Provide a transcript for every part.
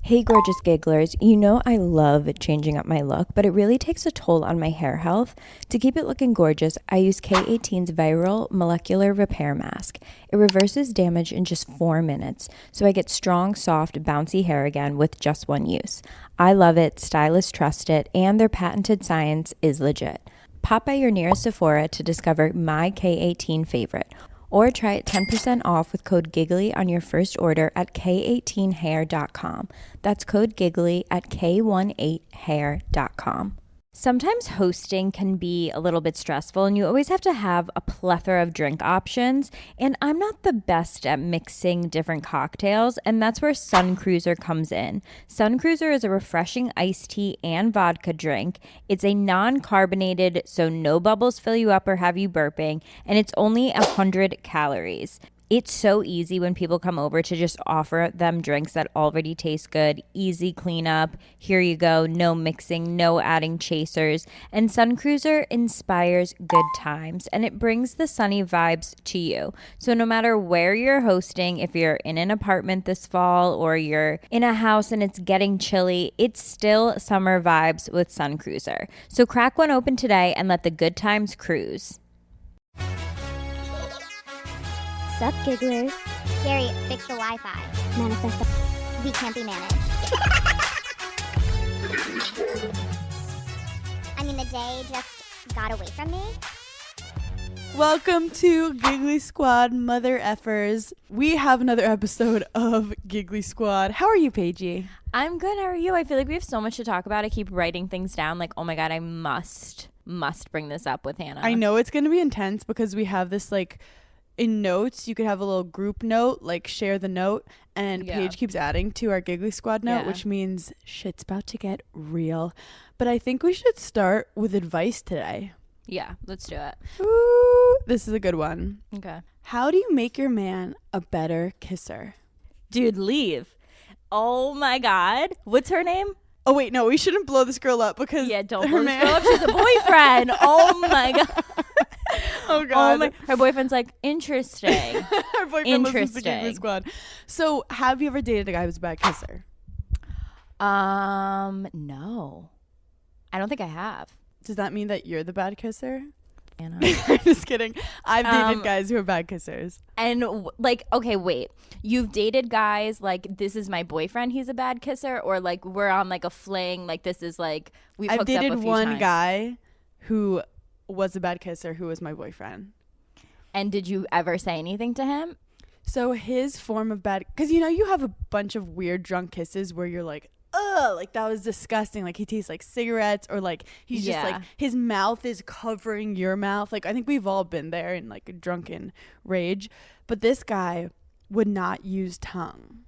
Hey gorgeous gigglers, you know I love changing up my look, but it really takes a toll on my hair health. To keep it looking gorgeous, I use K18's Viral Molecular Repair Mask. It reverses damage in just 4 minutes, so I get strong, soft, bouncy hair again with just one use. I love it, stylists trust it, and their patented science is legit. Pop by your nearest Sephora to discover my K18 favorite. Or try it 10% off with code GIGGLY on your first order at k18hair.com. That's code GIGGLY at k18hair.com. Sometimes hosting can be a little bit stressful and you always have to have a plethora of drink options. And I'm not the best at mixing different cocktails, and that's where Sun Cruiser comes in. Sun Cruiser is a refreshing iced tea and vodka drink. It's a non-carbonated, so no bubbles fill you up or have you burping, and it's only 100 calories. It's so easy when people come over to just offer them drinks that already taste good, easy cleanup. Here you go, no mixing, no adding chasers. And Sun Cruiser inspires good times, and it brings the sunny vibes to you. So no matter where you're hosting, if you're in an apartment this fall or you're in a house and it's getting chilly, it's still summer vibes with Sun Cruiser. So crack one open today and let the good times cruise. Sup, gigglers? Gary, fix the Wi-Fi. Manifest the We can't be managed. I mean, the day just got away from me. Welcome to Giggly Squad, mother effers. We have another episode of Giggly Squad. How are you, Paigey? I'm good. How are you? I feel like we have so much to talk about. I keep writing things down like, oh my God, I must bring this up with Hannah. I know it's going to be intense because we have this like in notes. You could have a little group note, like share the note, and Paige keeps adding to our Giggly Squad note, which means shit's about to get real. But I think we should start with advice today. Yeah, let's do it. Ooh, this is a good one. Okay. How do you make your man a better kisser? Dude, leave. Oh my God. What's her name? Oh, wait, no, we shouldn't blow this girl up because don't blow this girl up. She's a boyfriend. Oh my God. Oh God. Her boyfriend's like, interesting. Her boyfriend listens to Giggly Squad. So have you ever dated a guy who's a bad kisser? No. I don't think I have. Does that mean that you're the bad kisser? Anna. Just kidding. I've dated guys who are bad kissers. And okay, wait. You've dated guys like, this is my boyfriend, he's a bad kisser, or like we're on like a fling, like this is like we've hooked up a few times? I've dated one guy who was a bad kisser who was my boyfriend. And did you ever say anything to him? So his form of bad, because you know you have a bunch of weird drunk kisses where you're like, ugh, like that was disgusting, like he tastes like cigarettes, or like he's just like his mouth is covering your mouth. Like I think we've all been there in like a drunken rage, but this guy would not use tongue.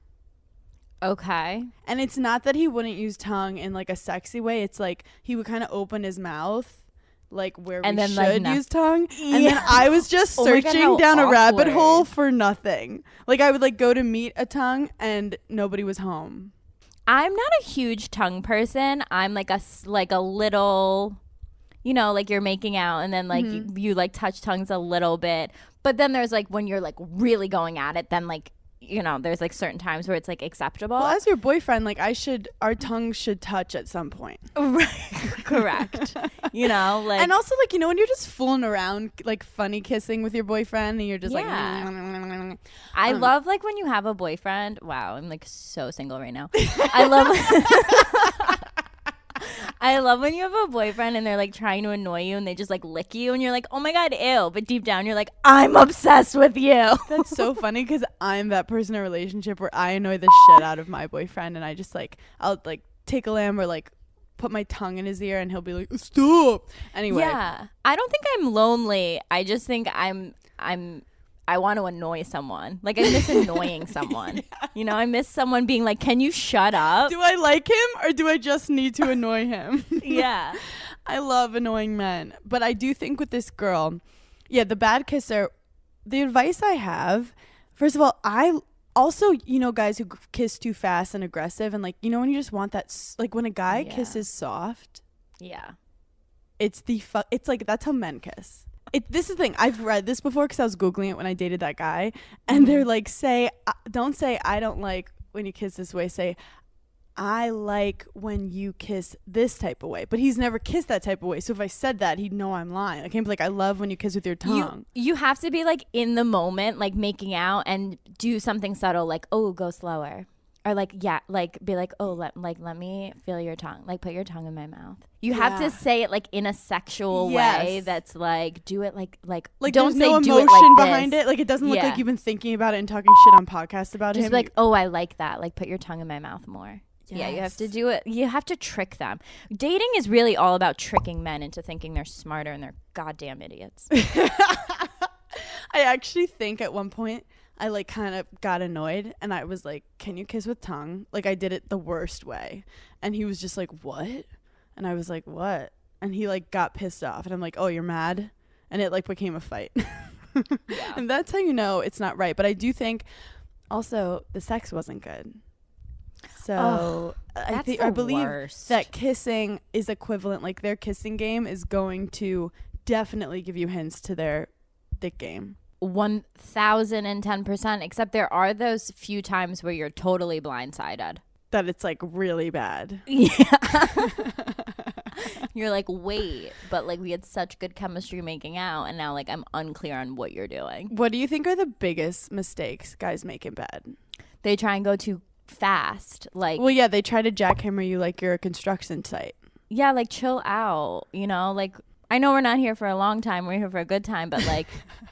Okay. And it's not that he wouldn't use tongue in like a sexy way, it's like he would kind of open his mouth like where and we then, should like, use tongue, and then I was just searching down a rabbit hole for nothing. Like I would like go to meet a tongue and nobody was home. I'm not a huge tongue person. I'm like a little, you know, like you're making out and then like you like touch tongues a little bit. But then there's like when you're like really going at it, then like, you know, there's like certain times where it's like acceptable. Well, as your boyfriend, like our tongues should touch at some point. Right. Correct. You know, like. And also like, you know, when you're just fooling around, like funny kissing with your boyfriend and you're just like. I love like when you have a boyfriend. Wow. I'm like so single right now. I love when you have a boyfriend and they're like trying to annoy you and they just like lick you and you're like, oh my God, ew. But deep down you're like, I'm obsessed with you. That's so funny because I'm that person in a relationship where I annoy the shit out of my boyfriend, and I just like, I'll like tickle him or like put my tongue in his ear and he'll be like, stop. Anyway. Yeah. I don't think I'm lonely. I just think I want to annoy someone. Like I miss annoying someone. Yeah. You know, I miss someone being like, can you shut up? Do I like him or do I just need to annoy him? Yeah. I love annoying men. But I do think with this girl, the bad kisser, the advice I have, first of all, I also, you know, guys who kiss too fast and aggressive, and like, you know, when you just want that, like when a guy kisses soft. Yeah. It's like, that's how men kiss. This is the thing. I've read this before because I was Googling it when I dated that guy. And they're like, don't say, I don't like when you kiss this way. Say, I like when you kiss this type of way. But he's never kissed that type of way. So if I said that, he'd know I'm lying. I can't be like, I love when you kiss with your tongue. You have to be like in the moment, like making out, and do something subtle, like, oh, go slower. Or like, yeah, like be like, oh, let me feel your tongue. Like put your tongue in my mouth. You have to say it like in a sexual way that's like, do it like don't say no do it emotion like behind this. it. Like it doesn't look like you've been thinking about it and talking shit on podcasts about Just him. Be like, oh, I like that. Like put your tongue in my mouth more. Yes. Yeah, you have to do it. You have to trick them. Dating is really all about tricking men into thinking they're smarter and they're goddamn idiots. I actually think at one point I like kind of got annoyed and I was like, can you kiss with tongue? Like I did it the worst way. And he was just like, what? And I was like, what? And he like got pissed off and I'm like, oh, you're mad? And it like became a fight. Yeah. And that's how you know it's not right. But I do think also the sex wasn't good. So I believe that kissing is equivalent. Like their kissing game is going to definitely give you hints to their dick game. 1010%, except there are those few times where you're totally blindsided. That it's like really bad. Yeah. You're like, wait, but like we had such good chemistry making out and now like I'm unclear on what you're doing. What do you think are the biggest mistakes guys make in bed? They try and go too fast. Like, well, yeah, they try to jackhammer you like you're a construction site. Yeah, like chill out, you know, like I know we're not here for a long time. We're here for a good time, but like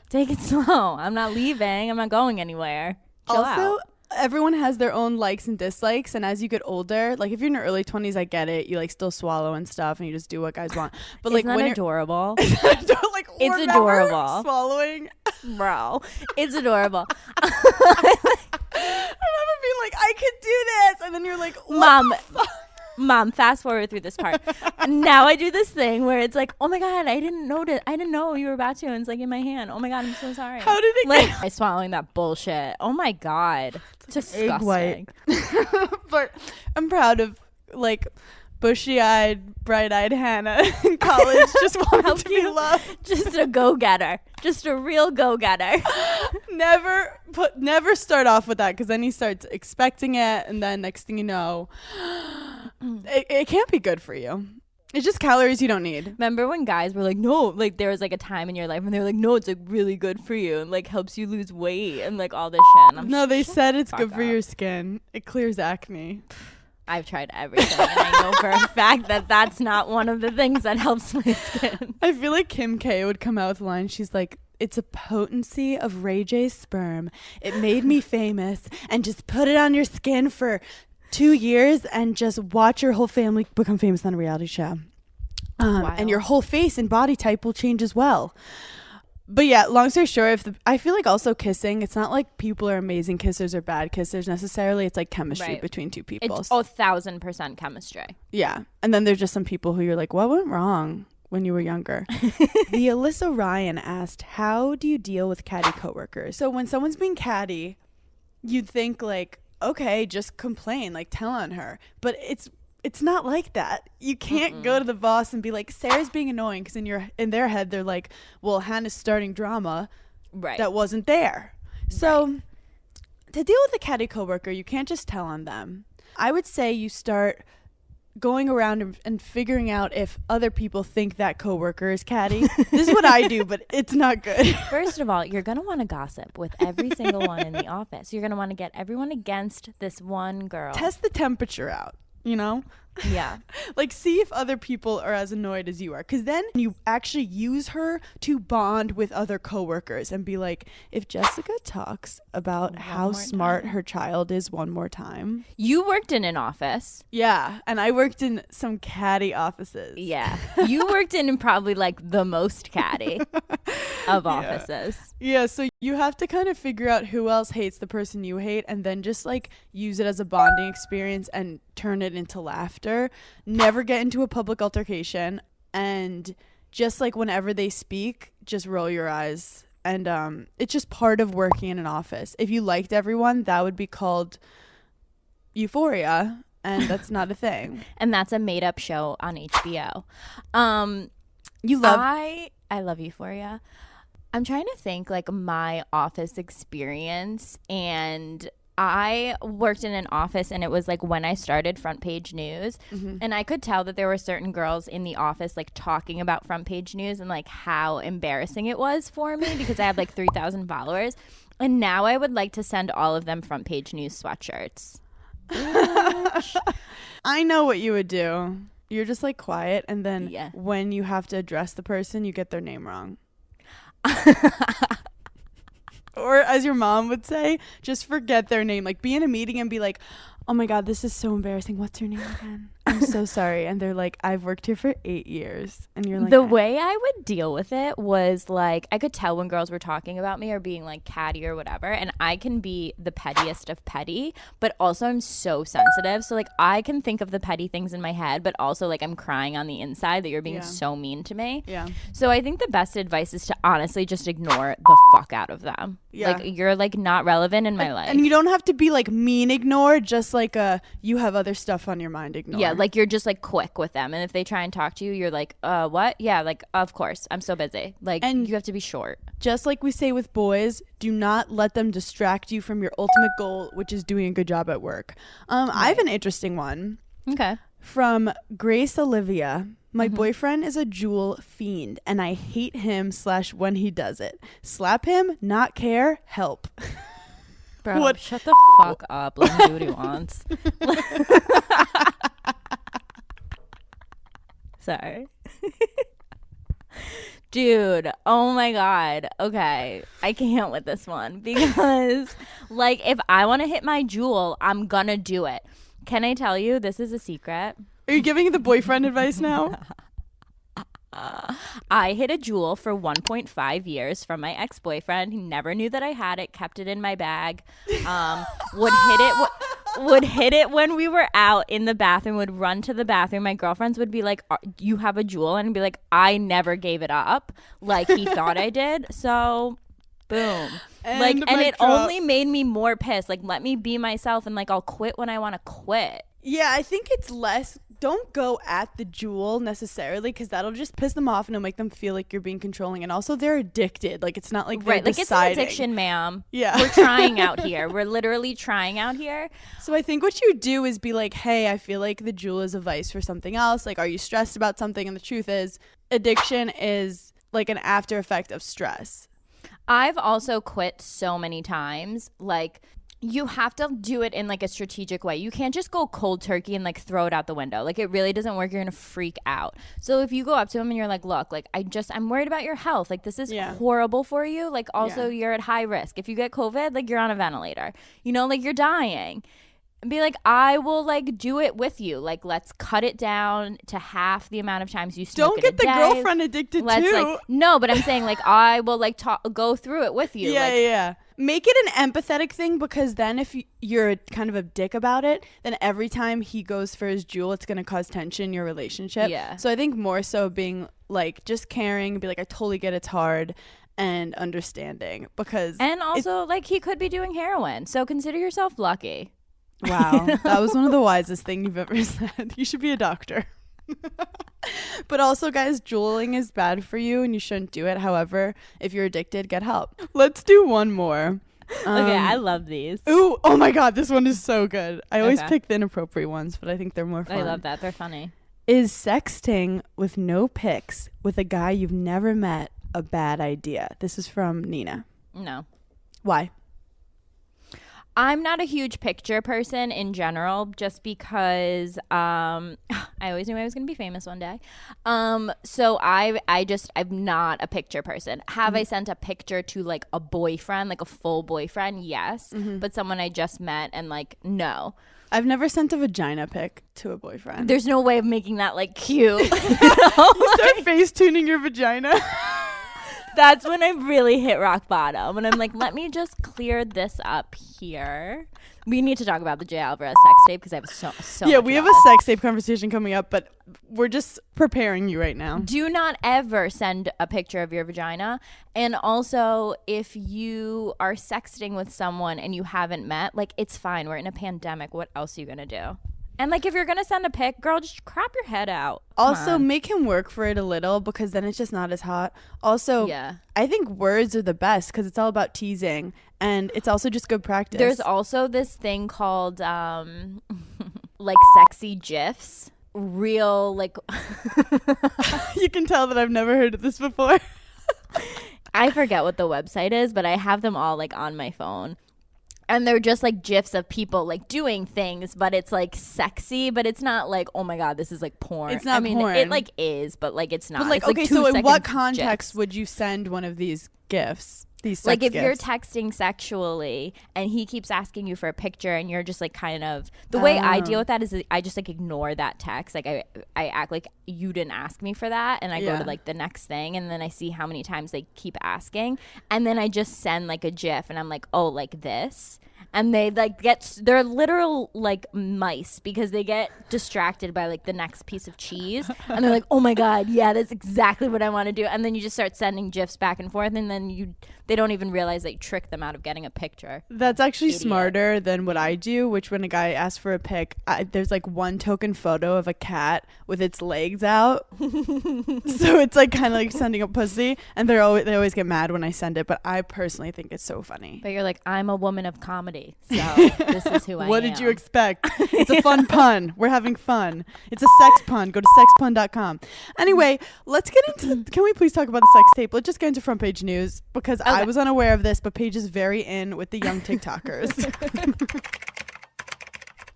take it slow. I'm not leaving. I'm not going anywhere. Chill out. Everyone has their own likes and dislikes. And as you get older, like if you're in your early 20s, I get it. You like still swallow and stuff and you just do what guys want. But like when adorable. Like, it's adorable. Swallowing. Bro, it's adorable. I remember being like, I could do this. And then you're like, Mom, fast forward through this part. Now I do this thing where it's like, oh my God, I didn't know you were about to. And it's like in my hand. Oh my God, I'm so sorry. How did it like I swallowing that bullshit? Oh my God, it's disgusting. Egg white. But I'm proud of like bushy-eyed, bright-eyed Hannah in college. Just wanted to be loved. Just a go-getter. Just a real go-getter. Never start off with that because then he starts expecting it, and then next thing you know. It can't be good for you. It's just calories you don't need. Remember when guys were like, no, like there was like a time in your life when they were like, no, it's like really good for you and like helps you lose weight and like all this shit. And no, they said it's good for your skin. It clears acne. I've tried everything and I know for a fact that that's not one of the things that helps my skin. I feel like Kim K would come out with a line. She's like, it's a potency of Ray J's sperm. It made me famous, and just put it on your skin for 2 years and just watch your whole family become famous on a reality show. And your whole face and body type will change as well. But yeah, long story short, I feel like also kissing, it's not like people are amazing kissers or bad kissers necessarily. It's like chemistry between two people. It's 1,000% chemistry. Yeah. And then there's just some people who you're like, what went wrong when you were younger? The Alyssa Ryan asked, how do you deal with catty coworkers? So when someone's being catty, you'd think like, okay, just complain, like tell on her. But it's not like that. You can't go to the boss and be like, Sarah's being annoying, because in their head they're like, well, Hannah's starting drama that wasn't there. So to deal with a catty coworker, you can't just tell on them. I would say you start going around and figuring out if other people think that coworker is catty. This is what I do, but it's not good. First of all, you're going to want to gossip with every single one in the office. You're going to want to get everyone against this one girl. Test the temperature out, you know? Yeah. Like, see if other people are as annoyed as you are. Because then you actually use her to bond with other coworkers and be like, if Jessica talks about how smart her child is one more time. You worked in an office. Yeah. And I worked in some catty offices. Yeah. You worked in probably like the most catty of offices. Yeah. So you have to kind of figure out who else hates the person you hate and then just like use it as a bonding experience and turn it into laughter. Never get into a public altercation, and just like whenever they speak, just roll your eyes. And it's just part of working in an office. If you liked everyone, that would be called euphoria, and that's not a thing. And that's a made-up show on HBO. I love Euphoria. I'm trying to think like my office experience, and I worked in an office, and it was like when I started Front Page News, and I could tell that there were certain girls in the office like talking about Front Page News and like how embarrassing it was for me because I had like 3,000 followers. And now I would like to send all of them Front Page News sweatshirts. I know what you would do. You're just like quiet, and then Yeah. when you have to address the person, you get their name wrong. Or as your mom would say, just forget their name. Like, be in a meeting and be like, oh my God, this is so embarrassing. What's your name again? I'm so sorry. And they're like, I've worked here for 8 years. And you're like, The way I would deal with it was like, I could tell when girls were talking about me or being like catty or whatever. And I can be the pettiest of petty, but also I'm so sensitive. So like, I can think of the petty things in my head, but also like I'm crying on the inside that you're being so mean to me. Yeah. So I think the best advice is to honestly just ignore the fuck out of them. Yeah. Like, you're like not relevant in my life. And you don't have to be like mean ignore, just like you have other stuff on your mind ignore. Yeah, like you're just like quick with them. And if they try and talk to you, you're like, what? Yeah, like, of course. I'm so busy. Like, And you have to be short. just like we say with boys, do not let them distract you from your ultimate goal, which is doing a good job at work. I have an interesting one Okay. from Grace Olivia. My boyfriend is a Juul fiend, and I hate him / when he does it. Slap him, not care, help. Bro, What? shut the fuck up. Let him do what he wants. Sorry. Dude, oh my God. Okay. I can't with this one because, like, if I want to hit my Juul, I'm gonna do it. Can I tell you, this is a secret? Are you giving the boyfriend advice now? I hit a Juul for 1.5 years from my ex-boyfriend. He never knew that I had it, kept it in my bag. Would hit it when we were out in the bathroom, would run to the bathroom. My girlfriends would be like, you have a Juul? And I'd be like, I never gave it up. Like, he thought I did. So, boom. And it only made me more pissed. Like, let me be myself, and like, I'll quit when I want to quit. Yeah, I think it's less. Don't go at the Juul necessarily, because that'll just piss them off and it'll make them feel like you're being controlling. And also, they're addicted. Like, it's not like they're Right, like deciding. it's an addiction, ma'am. Yeah. We're trying out here. We're literally trying out here. So I think what you do is be like, hey, I feel like the Juul is a vice for something else. Like, are you stressed about something? And the truth is, addiction is like an after effect of stress. I've also quit so many times. Like, you have to do it in like a strategic way. You can't just go cold turkey and like throw it out the window. Like, it really doesn't work. You're gonna freak out. So if you go up to him and you're like, look, like, I'm worried about your health. Like, this is horrible for you. Like, also you're at high risk. If you get COVID, like, you're on a ventilator, you know, like, you're dying. And be like, I will like do it with you. Like, let's cut it down to half the amount of times you smoke. Don't get the girlfriend addicted too. Like, no, but I'm saying, like, I will like go through it with you. Yeah. Make it an empathetic thing, because then if you're kind of a dick about it, then every time he goes for his Juul, it's going to cause tension in your relationship. Yeah. So I think more so being like just caring, be like, I totally get it's hard, and understanding, because. And also, like, he could be doing heroin. So consider yourself lucky. Wow. That was one of the wisest things you've ever said. You should be a doctor. But also, guys, Juuling is bad for you and you shouldn't do it. However, if you're addicted, get help. Let's do one more. Okay, I love these. Ooh, oh my God, this one is so good. I always pick the inappropriate ones, but I think they're more fun. I love that. They're funny. Is sexting with no pics with a guy you've never met a bad idea? This is from Nina. No. Why? I'm not a huge picture person in general, just because I always knew I was going to be famous one day. So I'm not a picture person. Have I sent a picture to like a boyfriend, like a full boyfriend? Yes. But someone I just met, and like, no. I've never sent a vagina pic to a boyfriend. There's no way of making that like cute. You start face tuning your vagina. That's when I really hit rock bottom. And I'm like, let me just clear this up here. We need to talk about the Jay Alvarez sex tape, because I have so Yeah, much we have about a it. sex tape conversation coming up, but we're just preparing you right now. Do not ever send a picture of your vagina. And also, if you are sexting with someone and you haven't met, like, it's fine. We're in a pandemic. What else are you going to do? And like, if you're gonna send a pic, girl, just crop your head out. Come Also, on. make him work for it a little because then it's just not as hot. Also, Yeah. I think words are the best because it's all about teasing, and it's also just good practice. There's also this thing called like sexy gifs. Real like You can tell that I've never heard of this before. I forget what the website is, but I have them all like on my phone. And they're just like gifs of people like doing things, but it's like sexy, but it's not like, oh my God, this is like porn. It's not I mean, porn. It like is, but like it's not. But like, It's, okay, 2 so in second what context gifs. would you send one of these gifts? These sex Like if you're gifts? texting sexually and he keeps asking you for a picture and you're just like kind of the way I deal with that is I just like ignore that text. Like I act like you didn't ask me for that, and I go Yeah. to like the next thing, and then I see how many times they keep asking, and then I just send like a GIF and I'm like, oh, like this. And they like they're literal like mice because they get distracted by like the next piece of cheese and they're like, oh my God, yeah, that's exactly what I want to do. And then you just start sending GIFs back and forth, and then they don't even realize that you tricked them out of getting a picture. That's actually Idiot. smarter than what I do, which when a guy asks for a pic, there's like one token photo of a cat with its legs out. So it's like kind of like sending a pussy, and they always get mad when I send it, but I personally think it's so funny. But you're like, I'm a woman of comedy, so this is who I am. What did you expect? It's a fun pun. We're having fun. It's a sex pun. Go to sexpun.com. Anyway, let's get into, can we please talk about the sex tape? Let's just get into front page news because I was unaware of this, but Paige is very in with the young TikTokers.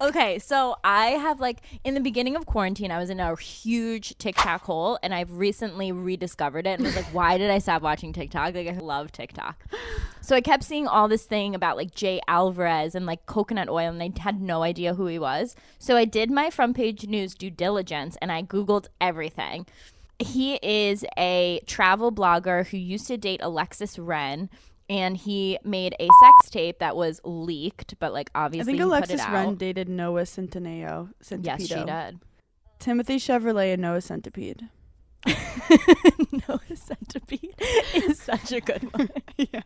Okay, so I have like in the beginning of quarantine, I was in a huge TikTok hole, and I've recently rediscovered it and was like, why did I stop watching TikTok? Like, I love TikTok. So I kept seeing all this thing about like Jay Alvarez and like coconut oil, and I had no idea who he was. So I did my front page news due diligence and I Googled everything. He is a travel blogger who used to date Alexis Ren. And he made a sex tape that was leaked, but like I obviously think he Alexis put it Ren out. dated Noah Centineo. Yes, she did. Timothy Chevrolet and Noah Centipede. Noah Centipede is such a good one. Yeah.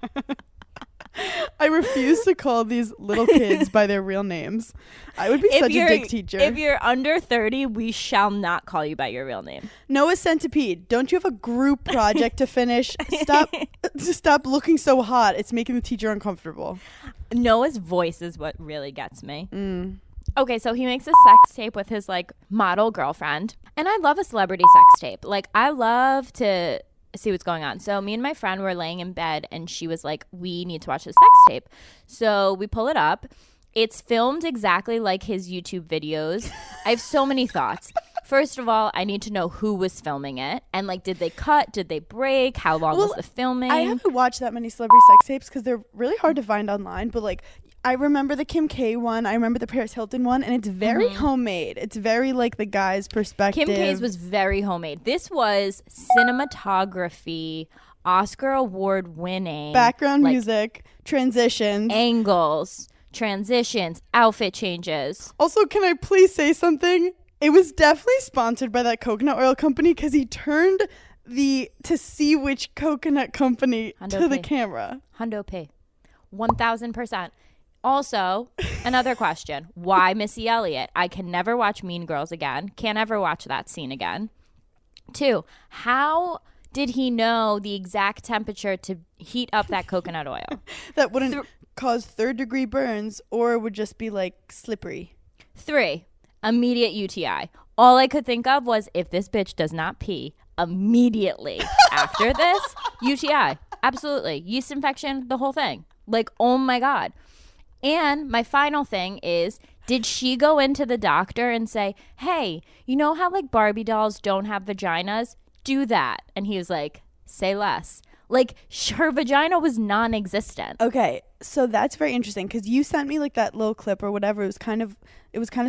I refuse to call these little kids by their real names. I would be such a dick teacher. If you're under 30, we shall not call you by your real name. Noah Centipede, don't you have a group project to finish? Stop looking so hot. It's making the teacher uncomfortable. Noah's voice is what really gets me. Okay, so he makes a sex tape with his like model girlfriend. And I love a celebrity sex tape. Like, I love to see what's going on. So me and my friend were laying in bed and she was like, we need to watch this sex tape. So we pull it up. It's filmed exactly like his YouTube videos. I have so many thoughts. First of all, I need to know who was filming it. And like, did they cut? Did they break? How long was the filming? I haven't watched that many celebrity sex tapes because they're really hard to find online. But like, I remember the Kim K one. I remember the Paris Hilton one. And it's very homemade. It's very like the guy's perspective. Kim K's was very homemade. This was cinematography, Oscar award winning. background like, music, transitions. angles, transitions, outfit changes. Also, can I please say something? It was definitely sponsored by that coconut oil company because he turned to see which coconut company Hundo to the P. camera. Hundo P. 1000%. Also, another question. Why Missy Elliott? I can never watch Mean Girls again. Can't ever watch that scene again. 2, how did he know the exact temperature to heat up that coconut oil? That wouldn't cause third-degree burns or would just be like slippery. 3, immediate UTI. All I could think of was if this bitch does not pee immediately after this, UTI. Absolutely. Yeast infection, the whole thing. Like, oh my God. And my final thing is, did she go into the doctor and say, hey, you know how like Barbie dolls don't have vaginas? Do that. And he was like, say less. Like, her vagina was non-existent. Okay, so that's very interesting because you sent me like that little clip or whatever. It was kind of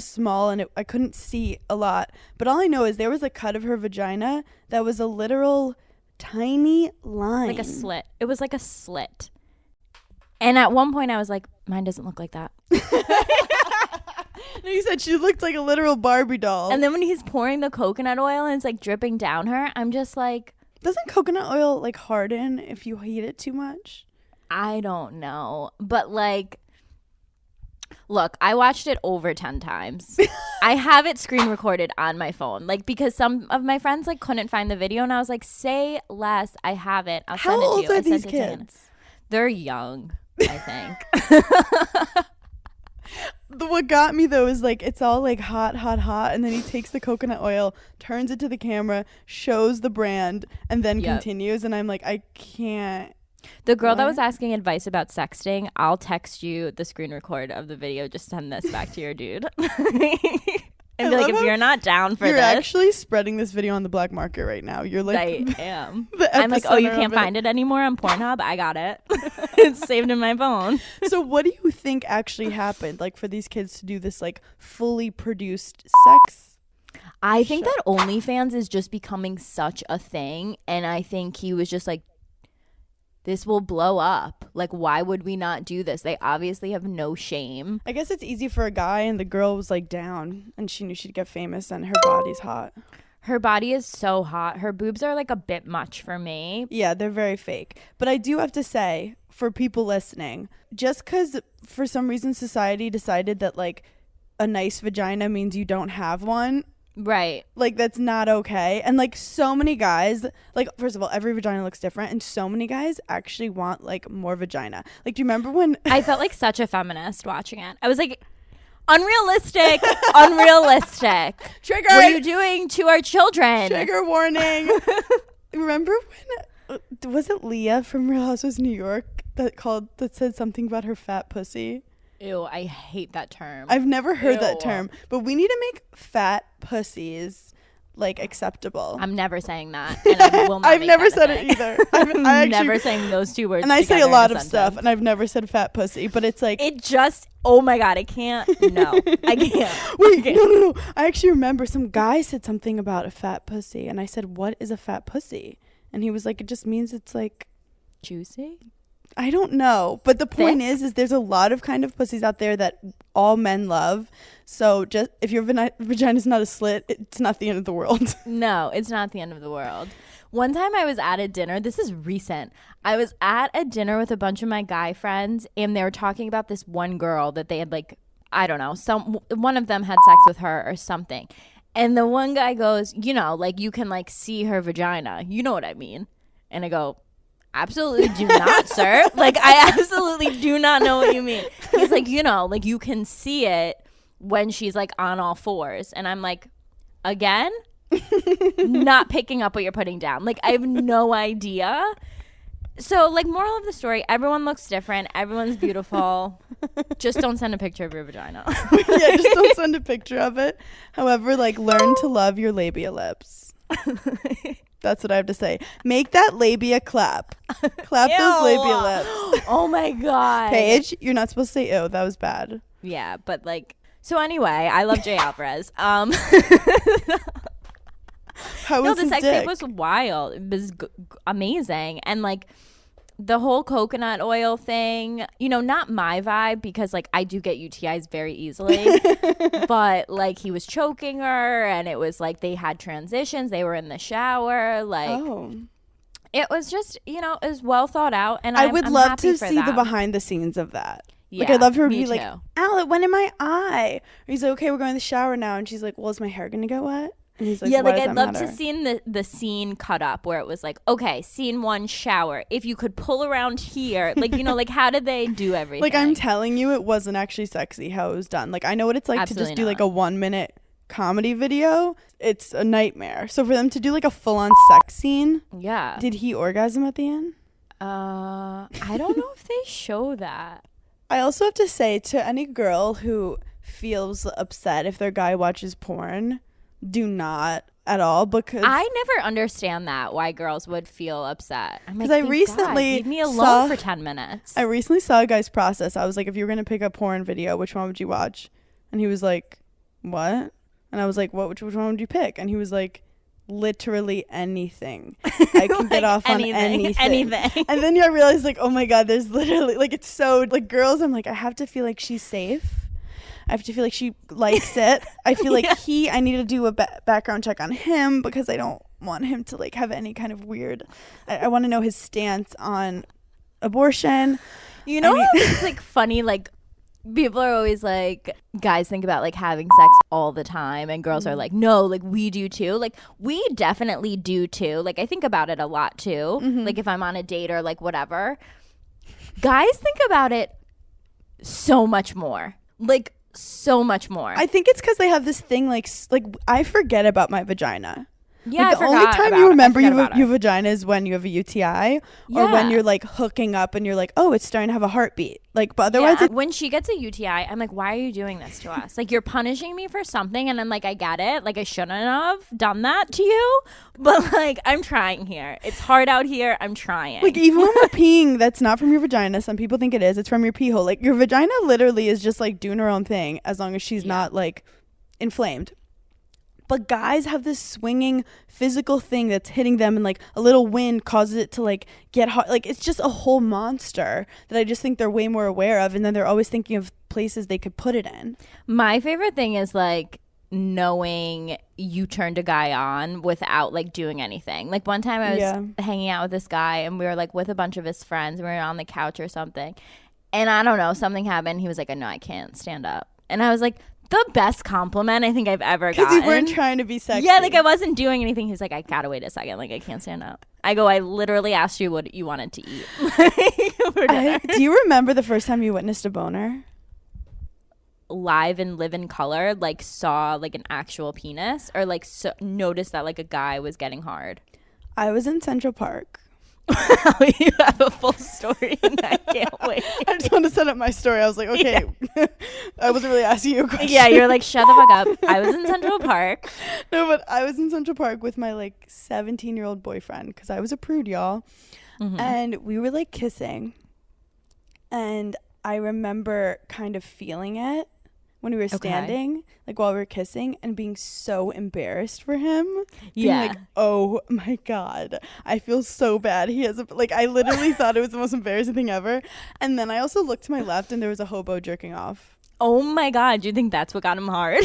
small and I couldn't see a lot. But all I know is there was a cut of her vagina that was a literal tiny line. Like a slit. It was like a slit. And at one point I was like, mine doesn't look like that. No, you said she looked like a literal Barbie doll. And then when he's pouring the coconut oil and it's like dripping down her, I'm just like, doesn't coconut oil like harden if you heat it too much? I don't know. But like, Look, I watched it over 10 times. I have it screen recorded on my phone. Like, because some of my friends like couldn't find the video, and I was like, say less. I have it. I'll send it to you. How old are I these sent it to Hannah. kids? They're young, I think. What got me though is like it's all like hot, and then he takes the coconut oil, turns it to the camera, shows the brand, and then continues. And I'm like, I can't. The girl that was asking advice about sexting, I'll text you the screen record of the video. Just send this back to your dude. And be like, if you're not down for you're this. You're actually spreading this video on the black market right now. You're like, I am. I'm like, oh, you can't find it anymore on Pornhub? I got it. It's saved in my phone. So what do you think actually happened, like, for these kids to do this, like, fully produced sex? I think that OnlyFans is just becoming such a thing. And I think he was just like, this will blow up. Like, why would we not do this? They obviously have no shame. I guess it's easy for a guy, and the girl was like down, and she knew she'd get famous, and her body's hot. Her body is so hot. Her boobs are like a bit much for me. Yeah, they're very fake. But I do have to say, for people listening, just because for some reason society decided that like a nice vagina means you don't have one. Right. Like, that's not okay. And like so many guys, like, first of all, every vagina looks different, and so many guys actually want like more vagina. Like, do you remember when I felt like such a feminist watching it? I was like, unrealistic. Trigger. What are you doing to our children? Trigger warning. Remember when was it Leah from Real Housewives of New York that said something about her fat pussy? Ew, I hate that term. I've never heard that term, but we need to make fat pussies like acceptable. I'm never saying that, and I will not. I've never said it either. I'm never saying those two words. And I say a lot of sentence. stuff, and I've never said fat pussy, but it's like it just. Oh my god, I can't. No, I can't. Wait, no. I actually remember some guy said something about a fat pussy, and I said, "What is a fat pussy?" And he was like, "It just means it's like juicy." I don't know, but the point is there's a lot of kind of pussies out there that all men love. So just if your vagina's not a slit, it's not the end of the world. No, it's not the end of the world. One time I was at a dinner. This is recent. I was at a dinner with a bunch of my guy friends, and they were talking about this one girl that they had, like, I don't know, one of them had sex with her or something. And the one guy goes, you know, like, you can like see her vagina. You know what I mean? And I go, absolutely do not, sir. Like, I absolutely do not know what you mean. He's like, you know, like, you can see it when she's like on all fours. And I'm like, again, not picking up what you're putting down. Like, I have no idea. So, like, moral of the story, everyone looks different. Everyone's beautiful. Just don't send a picture of your vagina. Yeah, just don't send a picture of it. However, like, learn to love your labia lips. That's what I have to say. Make that labia clap. Clap those labia lips. Oh my god. Paige, you're not supposed to say ew. That was bad. Yeah, but like, so anyway, I love Jay Alvarez. How was the his sex dick? tape was wild. It was amazing. And like the whole coconut oil thing, you know, not my vibe, because like I do get UTIs very easily. But like he was choking her, and it was like they had transitions. They were in the shower. Like, it was just, you know, it was well thought out. And I would love to see them. the behind the scenes of that. Yeah, like, I'd love her to me be like, too. Al, it went in my eye. Or he's like, okay, we're going to the shower now. And she's like, well, is my hair going to get wet? And he's like, yeah, why like does I'd that love matter? to see the scene cut up where it was like, okay, scene 1, shower. If you could pull around here, like, you know, like, how did they do everything? Like, I'm telling you, it wasn't actually sexy how it was done. Like, I know what it's like to just do like a 1-minute comedy video. It's a nightmare. So for them to do like a full-on sex scene, yeah. did he orgasm at the end? I don't know if they show that. I also have to say, to any girl who feels upset if their guy watches porn, do not at all, because I never understand that, why girls would feel upset. I'm like, I "Thank recently God, leave me alone saw- for 10 minutes. I recently saw a guy's process. I was like, if you were going to pick a porn video, which one would you watch? And he was like, what? And I was like, which one would you pick? And he was like, literally anything. I can get off on anything. And then I realized, like, oh my God, there's literally, like, it's so, like, girls, I'm like, I have to feel like she's safe. I have to feel like she likes it. I feel like I need to do a background check on him, because I don't want him to like have any kind of weird, I want to know his stance on abortion. You know, it's like funny, like People are always like, guys think about like having sex all the time, and girls are like, no, like we do too. Like we definitely do too. Like I think about it a lot too. Like if I'm on a date or like whatever. Guys think about it so much more. Like so much more. I think it's because they have this thing like I forget about my vagina. Yeah, like, the only time you remember you have your vagina is when you have a UTI or when you're like hooking up and you're like, oh, it's starting to have a heartbeat. Like, but otherwise, when she gets a UTI, I'm like, why are you doing this to us? Like, you're punishing me for something, and I'm like, I get it. Like, I shouldn't have done that to you, but like, I'm trying here. It's hard out here. I'm trying. Like, even when we're peeing, that's not from your vagina. Some people think it is. It's from your pee hole. Like, your vagina literally is just like doing her own thing as long as she's not like inflamed. But guys have this swinging physical thing that's hitting them, and like a little wind causes it to like get hot. Like it's just a whole monster that I just think they're way more aware of, and then they're always thinking of places they could put it in. My favorite thing is like knowing you turned a guy on without like doing anything. Like one time I was hanging out with this guy, and we were like with a bunch of his friends. We were on the couch or something, and I don't know, something happened. He was like, no, I can't stand up. And I was like, the best compliment I think I've ever gotten. Because you weren't trying to be sexy. Yeah, like I wasn't doing anything. He's like, I gotta wait a second. Like I can't stand up. I go, I literally asked you what you wanted to eat. Do you remember the first time you witnessed a boner? Live and live in color, like saw like an actual penis, or like noticed that like a guy was getting hard? I was in Central Park. You have a full story and I can't wait. I just want to set up my story. I was like, okay, I wasn't really asking you a question. Yeah, you're like, shut the fuck up. I was in Central Park. No, but I was in Central Park with my like 17-year-old boyfriend because I was a prude, y'all. And we were like kissing. And I remember kind of feeling it when we were standing, like while we were kissing, and being so embarrassed for him. Being like, oh my God, I feel so bad. He has like, I literally thought it was the most embarrassing thing ever. And then I also looked to my left and there was a hobo jerking off. Oh my God, do you think that's what got him hard?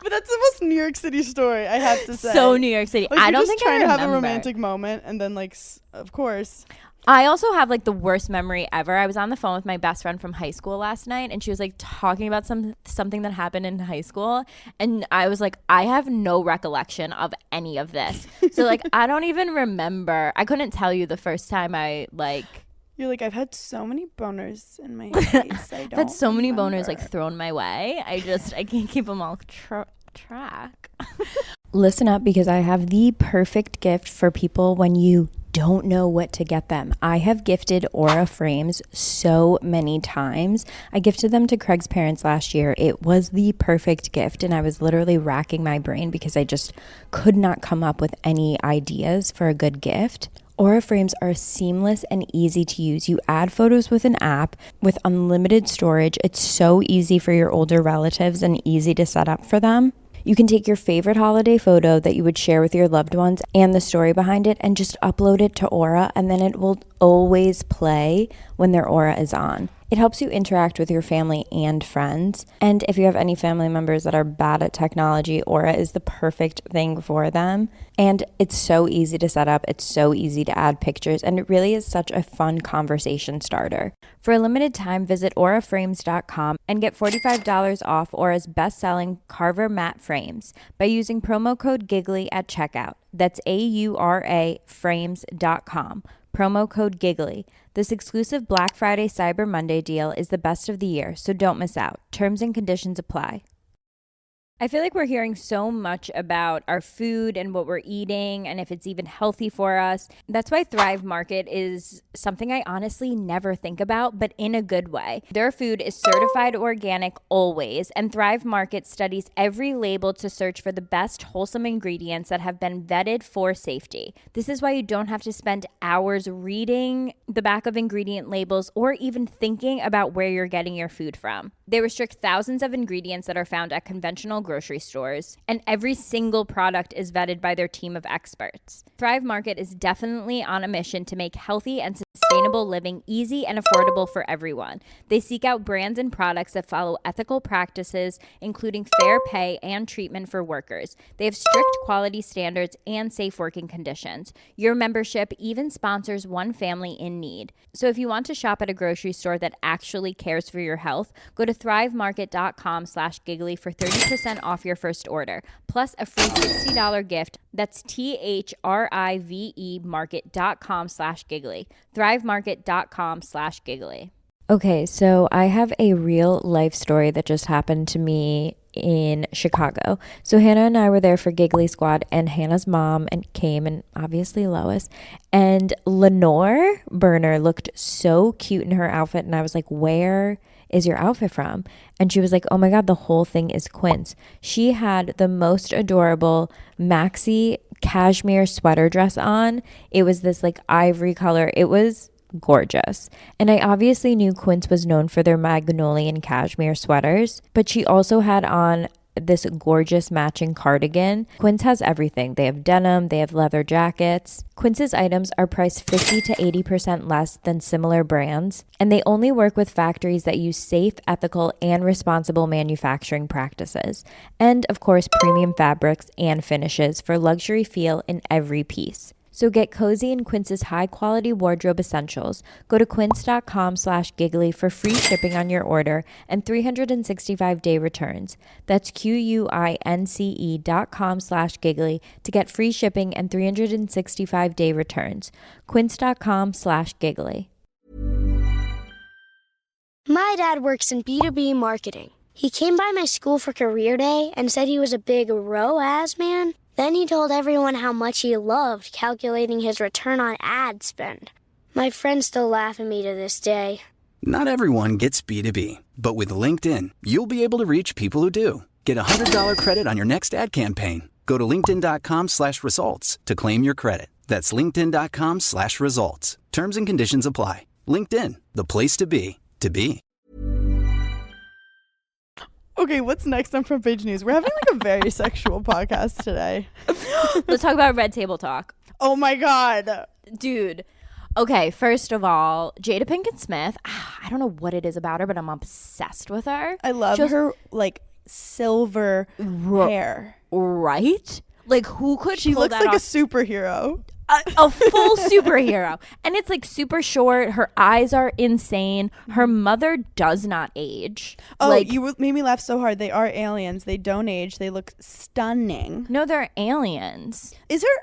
But that's the most New York City story, I have to say. So New York City. Like, I don't think I remember. Trying to have a romantic moment, and then like, of course. I also have like the worst memory ever. I was on the phone with my best friend from high school last night, and she was like talking about something that happened in high school, and I was like, I have no recollection of any of this. So like I don't even remember. I couldn't tell you the first time I like. You're like, I've had so many boners in my face. I've had so many boners like thrown my way. I can't keep them all track. Listen up, because I have the perfect gift for people when you don't know what to get them. I have gifted Aura frames so many times. I gifted them to Craig's parents last year. It was the perfect gift, and I was literally racking my brain because I just could not come up with any ideas for a good gift. Aura frames are seamless and easy to use. You add photos with an app with unlimited storage. It's so easy for your older relatives and easy to set up for them. You can take your favorite holiday photo that you would share with your loved ones and the story behind it and just upload it to Aura, and then it will always play when their Aura is on. It helps you interact with your family and friends. And if you have any family members that are bad at technology, Aura is the perfect thing for them. And it's so easy to set up. It's so easy to add pictures. And it really is such a fun conversation starter. For a limited time, visit auraframes.com and get $45 off Aura's best-selling Carver matte frames by using promo code Giggly at checkout. That's AURA frames.com. Promo code Giggly. This exclusive Black Friday Cyber Monday deal is the best of the year, so don't miss out. Terms and conditions apply. I feel like we're hearing so much about our food and what we're eating and if it's even healthy for us. That's why Thrive Market is something I honestly never think about, but in a good way. Their food is certified organic always, and Thrive Market studies every label to search for the best wholesome ingredients that have been vetted for safety. This is why you don't have to spend hours reading the back of ingredient labels or even thinking about where you're getting your food from. They restrict thousands of ingredients that are found at conventional grocery stores, and every single product is vetted by their team of experts. Thrive Market is definitely on a mission to make healthy and sustainable living easy and affordable for everyone. They seek out brands and products that follow ethical practices, including fair pay and treatment for workers. They have strict quality standards and safe working conditions. Your membership even sponsors one family in need. So if you want to shop at a grocery store that actually cares for your health, go to thrivemarket.com/giggly for 30% off your first order, plus a free $60 gift. That's THRIVE market.com/giggly. thrivemarket.com/giggly. Okay, so I have a real life story that just happened to me in Chicago. So Hannah and I were there for Giggly Squad, and Hannah's mom came, and obviously Lois. And Lenore Burner looked so cute in her outfit, and I was like, where is your outfit from? And she was like, oh my God, the whole thing is Quince. She had the most adorable maxi cashmere sweater dress on. It was this like ivory color. It was gorgeous. And I obviously knew Quince was known for their Magnolian cashmere sweaters, but she also had on this gorgeous matching cardigan. Quince has everything. They have denim, they have leather jackets. Quince's items are priced 50 to 80% less than similar brands, and they only work with factories that use safe, ethical, and responsible manufacturing practices. And of course, premium fabrics and finishes for luxury feel in every piece. So get cozy in Quince's high-quality wardrobe essentials. Go to quince.com/giggly for free shipping on your order and 365-day returns. That's QUINCE.com/giggly to get free shipping and 365-day returns. Quince.com/giggly. My dad works in B2B marketing. He came by my school for career day and said he was a big ROAS man. Then he told everyone how much he loved calculating his return on ad spend. My friends still laugh at me to this day. Not everyone gets B2B, but with LinkedIn, you'll be able to reach people who do. Get a $100 credit on your next ad campaign. Go to linkedin.com/results to claim your credit. That's linkedin.com/results. Terms and conditions apply. LinkedIn, the place to be, to be. Okay, what's next on Front Page News? We're having like a very sexual podcast today. Let's talk about Red Table Talk. Oh my God. Dude. Okay, first of all, Jada Pinkett Smith, I don't know what it is about her, but I'm obsessed with her. I love her like silver hair. Right? Like, who could She pull looks that like off? a superhero. A full superhero. And it's like super short. Her eyes are insane. Her mother does not age. Oh, like, you made me laugh so hard. They are aliens. They don't age. They look stunning. no, they're aliens.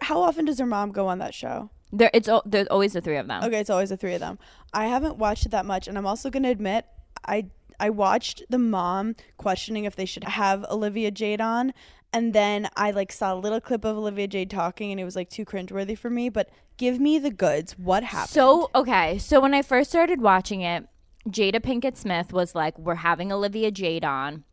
How often does her mom go on that show? There's always the three of them. Okay, it's always the three of them. I haven't watched it that much, and I'm also going to admit I watched the mom questioning if they should have Olivia Jade on, and then I like saw a little clip of Olivia Jade talking, and it was like too cringeworthy for me. But give me the goods. What happened? So when I first started watching it, Jada Pinkett Smith was like, we're having Olivia Jade on.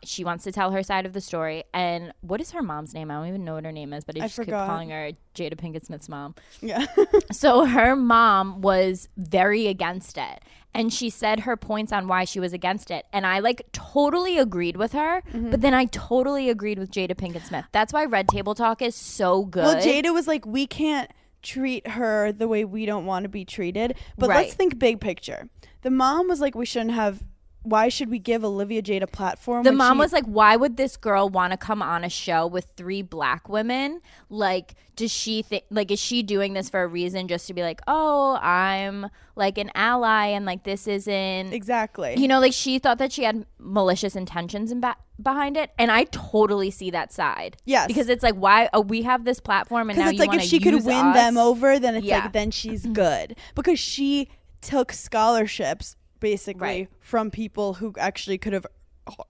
She wants to tell her side of the story. And what is her mom's name? I don't even know what her name is, but I just keep calling her Jada Pinkett Smith's mom. Yeah. So her mom was very against it. And she said her points on why she was against it. And I like totally agreed with her. Mm-hmm. But then I totally agreed with Jada Pinkett Smith. That's why Red Table Talk is so good. Well, Jada was like, we can't treat her the way we don't want to be treated. But let's think big picture. The mom was like, why should we give Olivia Jade a platform? The mom was like, why would this girl want to come on a show with 3 black women? Like, does she think, like, is she doing this for a reason just to be like, oh, I'm like an ally and like this isn't. Exactly. You know, like she thought that she had malicious intentions behind it. And I totally see that side. Yes. Because it's like, why we have this platform and now you want to use us. Because it's like if she could win them over, then it's like, then she's good. Because she took scholarships basically from people who actually could have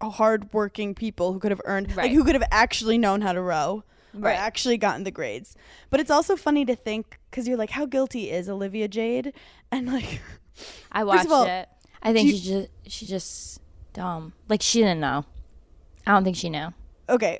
hardworking people who could have earned like who could have actually known how to row or actually gotten the grades. But it's also funny to think because you're like, how guilty is Olivia Jade? And like, I watched it. I think she's just dumb. Like she didn't know. I don't think she knew. Okay.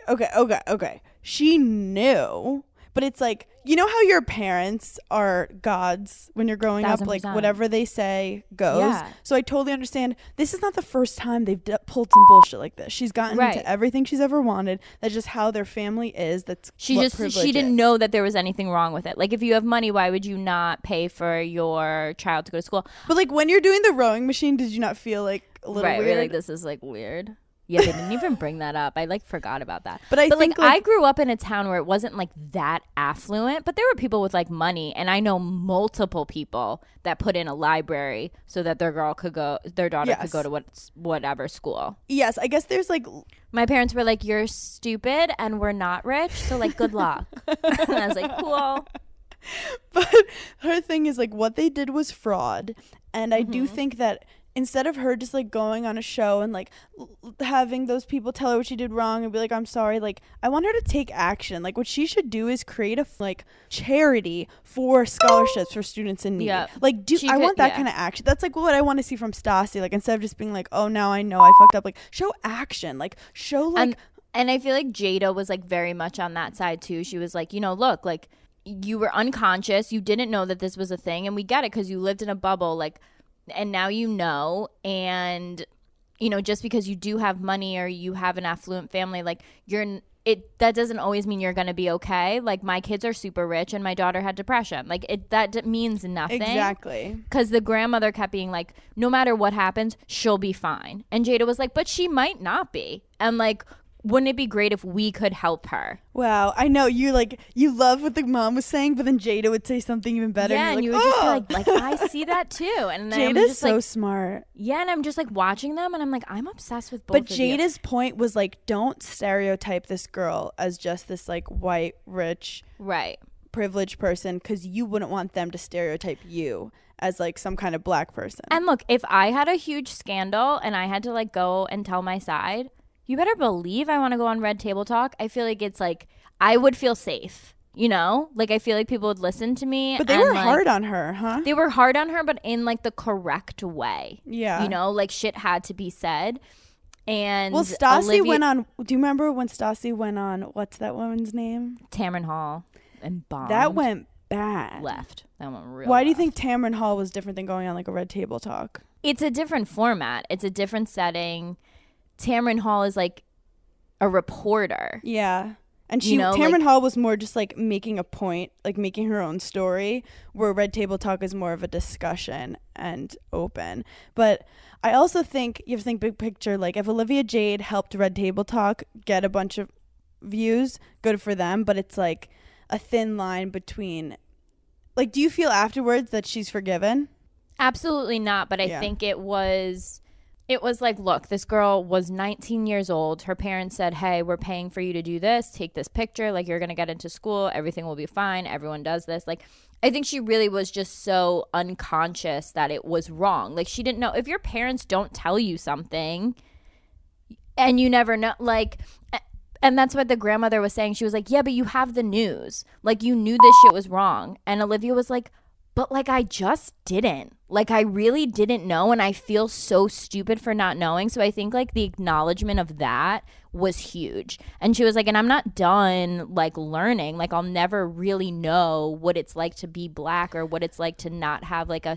She knew. But it's like, you know how your parents are gods when you're growing up, like 1000%. whatever they say goes. Yeah. So I totally understand. This is not the first time they've pulled some bullshit like this. She's gotten Right. into everything she's ever wanted. That's just how their family is. That's She didn't know that there was anything wrong with it. Like, if you have money, why would you not pay for your child to go to school? But like when you're doing the rowing machine, did you not feel like a little Right, weird? we're like, this is like weird. Yeah, they didn't even bring that up. I like forgot about that. But I think I grew up in a town where it wasn't like that affluent, but there were people with like money, and I know multiple people that put in a library so that their daughter could go to whatever school. Yes, I guess there's like My parents were like, "You're stupid and we're not rich, so like good luck." And I was like, "Cool." But her thing is like what they did was fraud, and I do think that instead of her just like going on a show and like having those people tell her what she did wrong and be like, I'm sorry, like I want her to take action. Like what she should do is create a like charity for scholarships for students in need. Yeah. Like I want that kind of action. That's like what I want to see from Stassi. Like instead of just being like, oh, now I know I fucked up, like show action, like show like and I feel like Jada was like very much on that side too. She was like, look, like you were unconscious, you didn't know that this was a thing, and we get it because you lived in a bubble, like, and now you know, and just because you do have money or you have an affluent family, like that doesn't always mean you're gonna be okay. Like my kids are super rich and my daughter had depression. Like that means nothing. Exactly. Because the grandmother kept being like, no matter what happens, she'll be fine. And Jada was like, but she might not be. And like, wouldn't it be great if we could help her? Wow, I know you love what the mom was saying, but then Jada would say something even better. Yeah, and you would just be like I see that too. And then Jada's so smart. Yeah, and I'm just like watching them, and I'm like, I'm obsessed with both. But of you. Jada's point was like, don't stereotype this girl as just this like white, rich, right, privileged person, because you wouldn't want them to stereotype you as like some kind of black person. And look, if I had a huge scandal and I had to like go and tell my side, you better believe I want to go on Red Table Talk. I feel like it's like I would feel safe, like I feel like people would listen to me. But they were hard on her, huh? They were hard on her, but in like the correct way. Yeah. Like shit had to be said. And well, Stassi went on. Do you remember when Stassi went on? What's that woman's name? Tamron Hall and bombed. That went bad. Left. That went real. Why do you think Tamron Hall was different than going on like a Red Table Talk? It's a different format. It's a different setting. Tamron Hall is like a reporter. Yeah. And Tamron Hall was more just like making a point, like making her own story, where Red Table Talk is more of a discussion and open. But I also think you have to think big picture. Like if Olivia Jade helped Red Table Talk get a bunch of views, good for them. But it's like a thin line between, like, do you feel afterwards that she's forgiven? Absolutely not. But I think it was like, look, this girl was 19 years old. Her parents said, hey, we're paying for you to do this. Take this picture. Like, you're going to get into school. Everything will be fine. Everyone does this. Like, I think she really was just so unconscious that it was wrong. Like, she didn't know. If your parents don't tell you something and you never know, like, and that's what the grandmother was saying. She was like, yeah, but you have the news. Like, you knew this shit was wrong. And Olivia was like, but like I just didn't. Like I really didn't know, and I feel so stupid for not knowing. So I think like the acknowledgement of that was huge. And she was like, and I'm not done like learning. Like I'll never really know what it's like to be black or what it's like to not have like a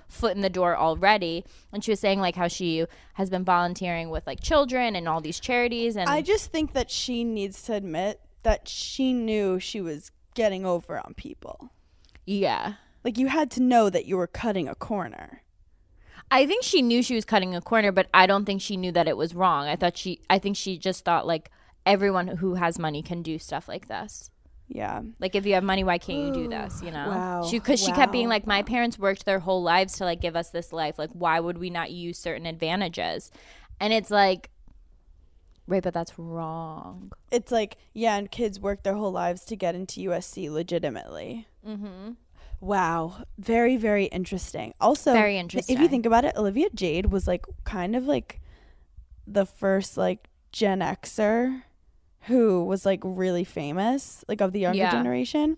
foot in the door already. And she was saying like how she has been volunteering with like children and all these charities. And I just think that she needs to admit that she knew she was getting over on people. Yeah. Like you had to know that you were cutting a corner. I think she knew she was cutting a corner, but I don't think she knew that it was wrong. I think she just thought like everyone who has money can do stuff like this. Yeah. Like if you have money, why can't you do this? Wow. Because she kept being like, my parents worked their whole lives to like give us this life. Like why would we not use certain advantages? And it's like, right, but that's wrong. It's like, yeah, and kids work their whole lives to get into USC legitimately. Mm-hmm. Wow. Very, very interesting. Also, very interesting. If you think about it, Olivia Jade was like kind of like the first like Gen Xer who was like really famous, like of the younger generation.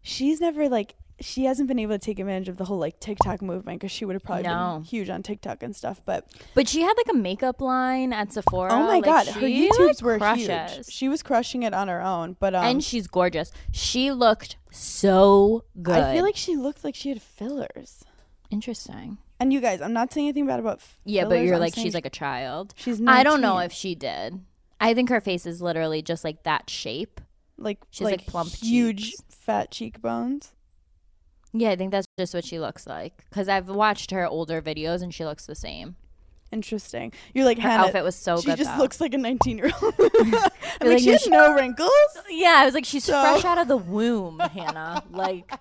She's never like she hasn't been able to take advantage of the whole like TikTok movement because she would have probably been huge on TikTok and stuff. But she had like a makeup line at Sephora. Oh my God, her YouTubes were crushes. huge. She was crushing it on her own. But and she's gorgeous. She looked so good. I feel like she looked like she had fillers. Interesting. And you guys, I'm not saying anything bad about fillers. But you're like, she's like a child. She's 19. I don't know if she did. I think her face is literally just like that shape. Like she's like plump, huge cheeks. Fat cheekbones. Yeah, I think that's just what she looks like. Because I've watched her older videos and she looks the same. Interesting. You're like, her Hannah, outfit was so she good. She just though. looks like a 19-year-old. I'm like, she has no wrinkles. Yeah, I was like, she's fresh out of the womb, Hannah. Like,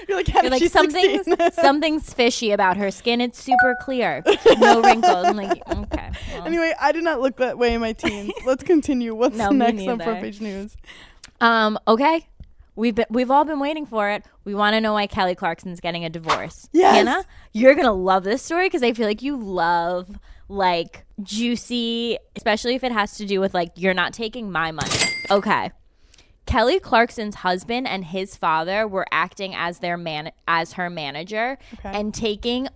you're like, Hannah, she's something's fishy about her skin. It's super clear, no wrinkles. I'm like, okay. Well. Anyway, I did not look that way in my teens. Let's continue. What's next on Front Page News? Okay. We've all been waiting for it. We want to know why Kelly Clarkson's getting a divorce. Yes. Hannah, you're going to love this story because I feel like you love like juicy, especially if it has to do with like, you're not taking my money. Okay. Kelly Clarkson's husband and his father were acting as her manager and taking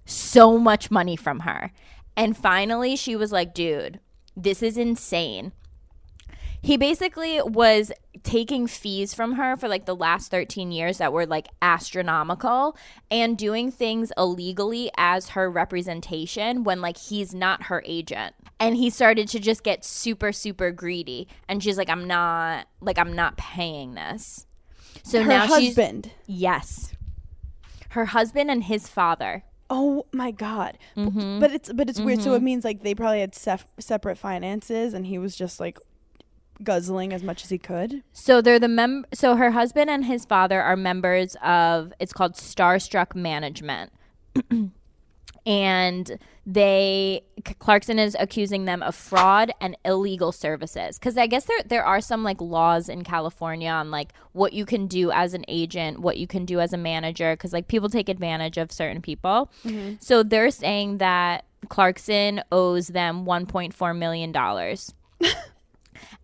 so much money from her. And finally she was like, dude, this is insane. He basically was taking fees from her for like the last 13 years that were like astronomical and doing things illegally as her representation when like he's not her agent. And he started to just get super, super greedy. And she's like, I'm not paying this. So her now husband. Yes. Her husband and his father. Oh my God. Mm-hmm. But it's weird. So it means like they probably had separate finances and he was just like guzzling as much as he could. So they're so her husband and his father are members of, it's called Starstruck Management. And Clarkson is accusing them of fraud and illegal services. Because I guess there are some like laws in California on like what you can do as an agent, what you can do as a manager. Because like people take advantage of certain people. Mm-hmm. So they're saying that Clarkson owes them $1.4 million.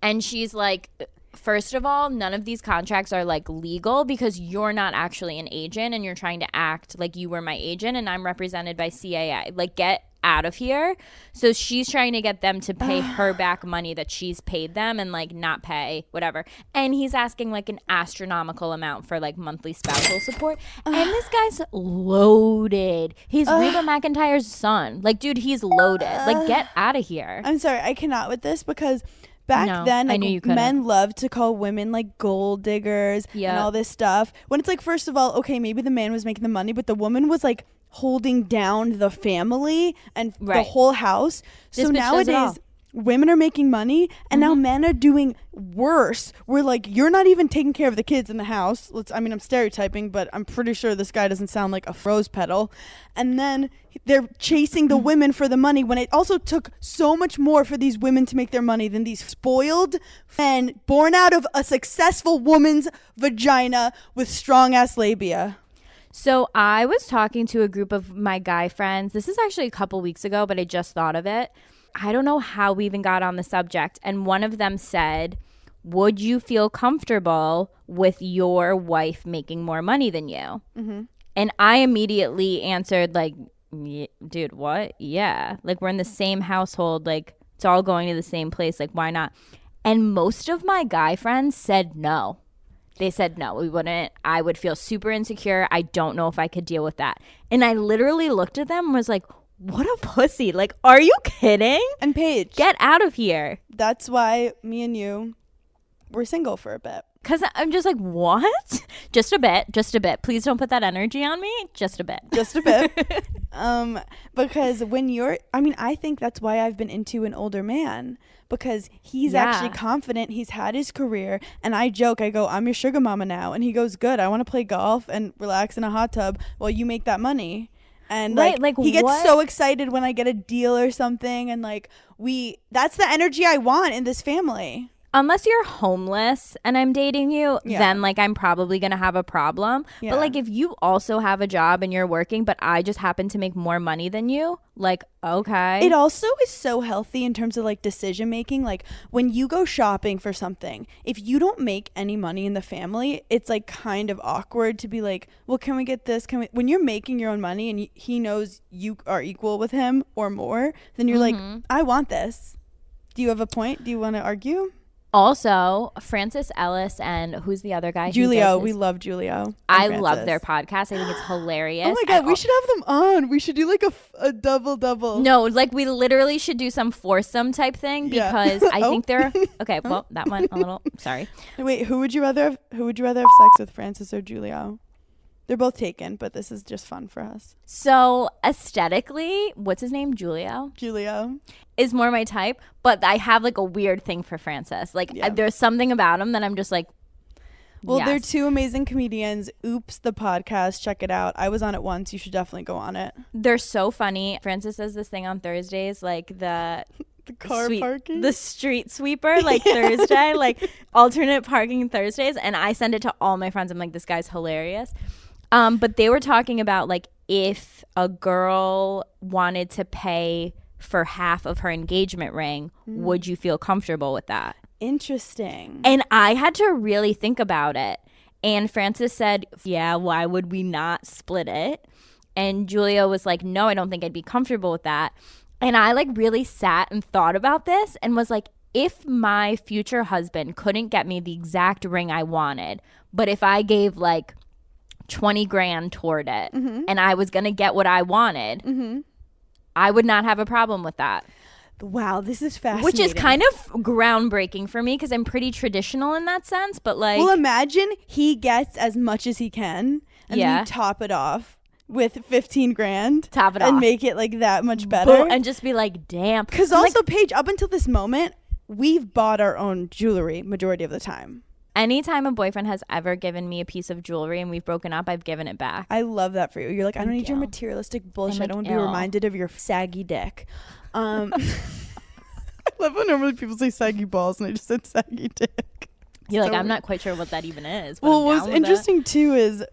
And she's like, first of all, none of these contracts are like legal because you're not actually an agent and you're trying to act like you were my agent and I'm represented by CAA. Like, get out of here. So she's trying to get them to pay her back money that she's paid them and like not pay whatever. And he's asking like an astronomical amount for like monthly spousal support. And this guy's loaded. He's Reba McEntire's son. Like, dude, he's loaded. Like, get out of here. I'm sorry. I cannot with this because back then, like, men loved to call women like gold diggers and all this stuff. When it's like, first of all, okay, maybe the man was making the money, but the woman was like holding down the family and the whole house. So nowadays, women are making money and now men are doing worse. We're like, you're not even taking care of the kids in the house. I'm stereotyping, but I'm pretty sure this guy doesn't sound like a rose petal. And then they're chasing the women for the money when it also took so much more for these women to make their money than these spoiled men born out of a successful woman's vagina with strong ass labia. So I was talking to a group of my guy friends. This is actually a couple weeks ago, but I just thought of it. I don't know how we even got on the subject. And one of them said, would you feel comfortable with your wife making more money than you? Mm-hmm. And I immediately answered like, dude, what? Yeah. Like, we're in the same household. Like, it's all going to the same place. Like, why not? And most of my guy friends said no. They said, no, we wouldn't. I would feel super insecure. I don't know if I could deal with that. And I literally looked at them and was like, what a pussy. Like, are you kidding? And Paige, get out of here. That's why me and you were single for a bit. Because I'm just like, what? Just a bit. Please don't put that energy on me. Just a bit. Because when I think that's why I've been into an older man. Because he's actually confident. He's had his career. And I joke, I go, I'm your sugar mama now. And he goes, good. I want to play golf and relax in a hot tub while you make that money. And he gets so excited when I get a deal or something. And like, that's the energy I want in this family. unless you're homeless and I'm dating you, then like I'm probably gonna have a problem. But like if you also have a job and you're working, but I just happen to make more money than you, like, okay. It also is so healthy in terms of like decision making. Like when you go shopping for something, if you don't make any money in the family, it's like kind of awkward to be like, well, can we get this? When you're making your own money and he knows you are equal with him or more, then you're like, I want this. Do you have a point? Do you want to argue? Also, Francis Ellis and who's the other guy? Julio. We love Julio. I love their podcast. I think it's hilarious. Oh my God, we should have them on. We should do like a double. No, like we literally should do some foursome type thing because I think they're okay. Well, that one a little. Sorry. Wait, who would you rather have sex with, Francis or Julio? They're both taken, but this is just fun for us. So aesthetically, what's his name? Julio is more my type, but I have like a weird thing for Francis. Like there's something about him that I'm just like, well, they're two amazing comedians. Oops, the podcast. Check it out. I was on it once. You should definitely go on it. They're so funny. Francis does this thing on Thursdays, like the parking, the street sweeper, like Thursday, like alternate parking Thursdays, and I send it to all my friends. I'm like, this guy's hilarious. But they were talking about like if a girl wanted to pay for half of her engagement ring, would you feel comfortable with that? Interesting. And I had to really think about it. And Francis said, yeah, why would we not split it? And Julia was like, no, I don't think I'd be comfortable with that. And I like really sat and thought about this and was like, if my future husband couldn't get me the exact ring I wanted, but if I gave like 20 grand toward it and I was going to get what I wanted, I would not have a problem with that. Wow, this is fascinating. Which is kind of groundbreaking for me because I'm pretty traditional in that sense, but like... Well, imagine he gets as much as he can and then you top it off with 15 grand. Top it off. And make it like that much better. And just be like, damn. Because also, like, Paige, up until this moment, we've bought our own jewelry majority of the time. Anytime a boyfriend has ever given me a piece of jewelry and we've broken up, I've given it back. I love that for you. You're like, I don't need your materialistic bullshit. I don't want to be reminded of your saggy dick. I love when normally people say saggy balls and I just said saggy dick. You're like, I'm not quite sure what that even is. Well, what's interesting too is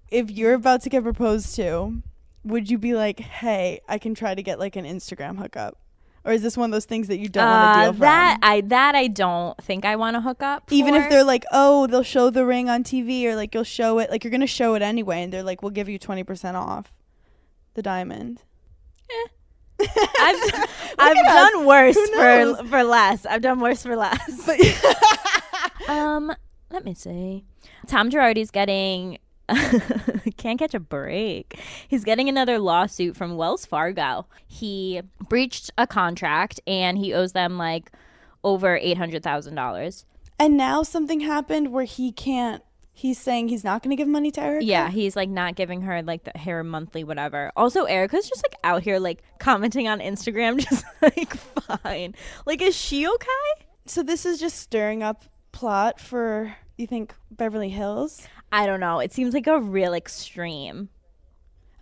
if you're about to get proposed to, would you be like, hey, I can try to get like an Instagram hookup? Or is this one of those things that you don't want to deal from? I don't think I want to hook up. Even if they're like, oh, they'll show the ring on TV or like you'll show it. Like you're going to show it anyway. And they're like, we'll give you 20% off the diamond. I've done worse for less. I've done worse for less. Let me see. Tom Girardi's getting... can't catch a break. He's getting another lawsuit from Wells Fargo. He breached a contract and he owes them like over $800,000. And now something happened where he's saying he's not going to give money to Erica? Yeah, he's like not giving her like her monthly whatever. Also, Erica's just like out here like commenting on Instagram just like fine. Like, is she okay? So this is just stirring up plot for, you think, Beverly Hills? I don't know. It seems like a real extreme.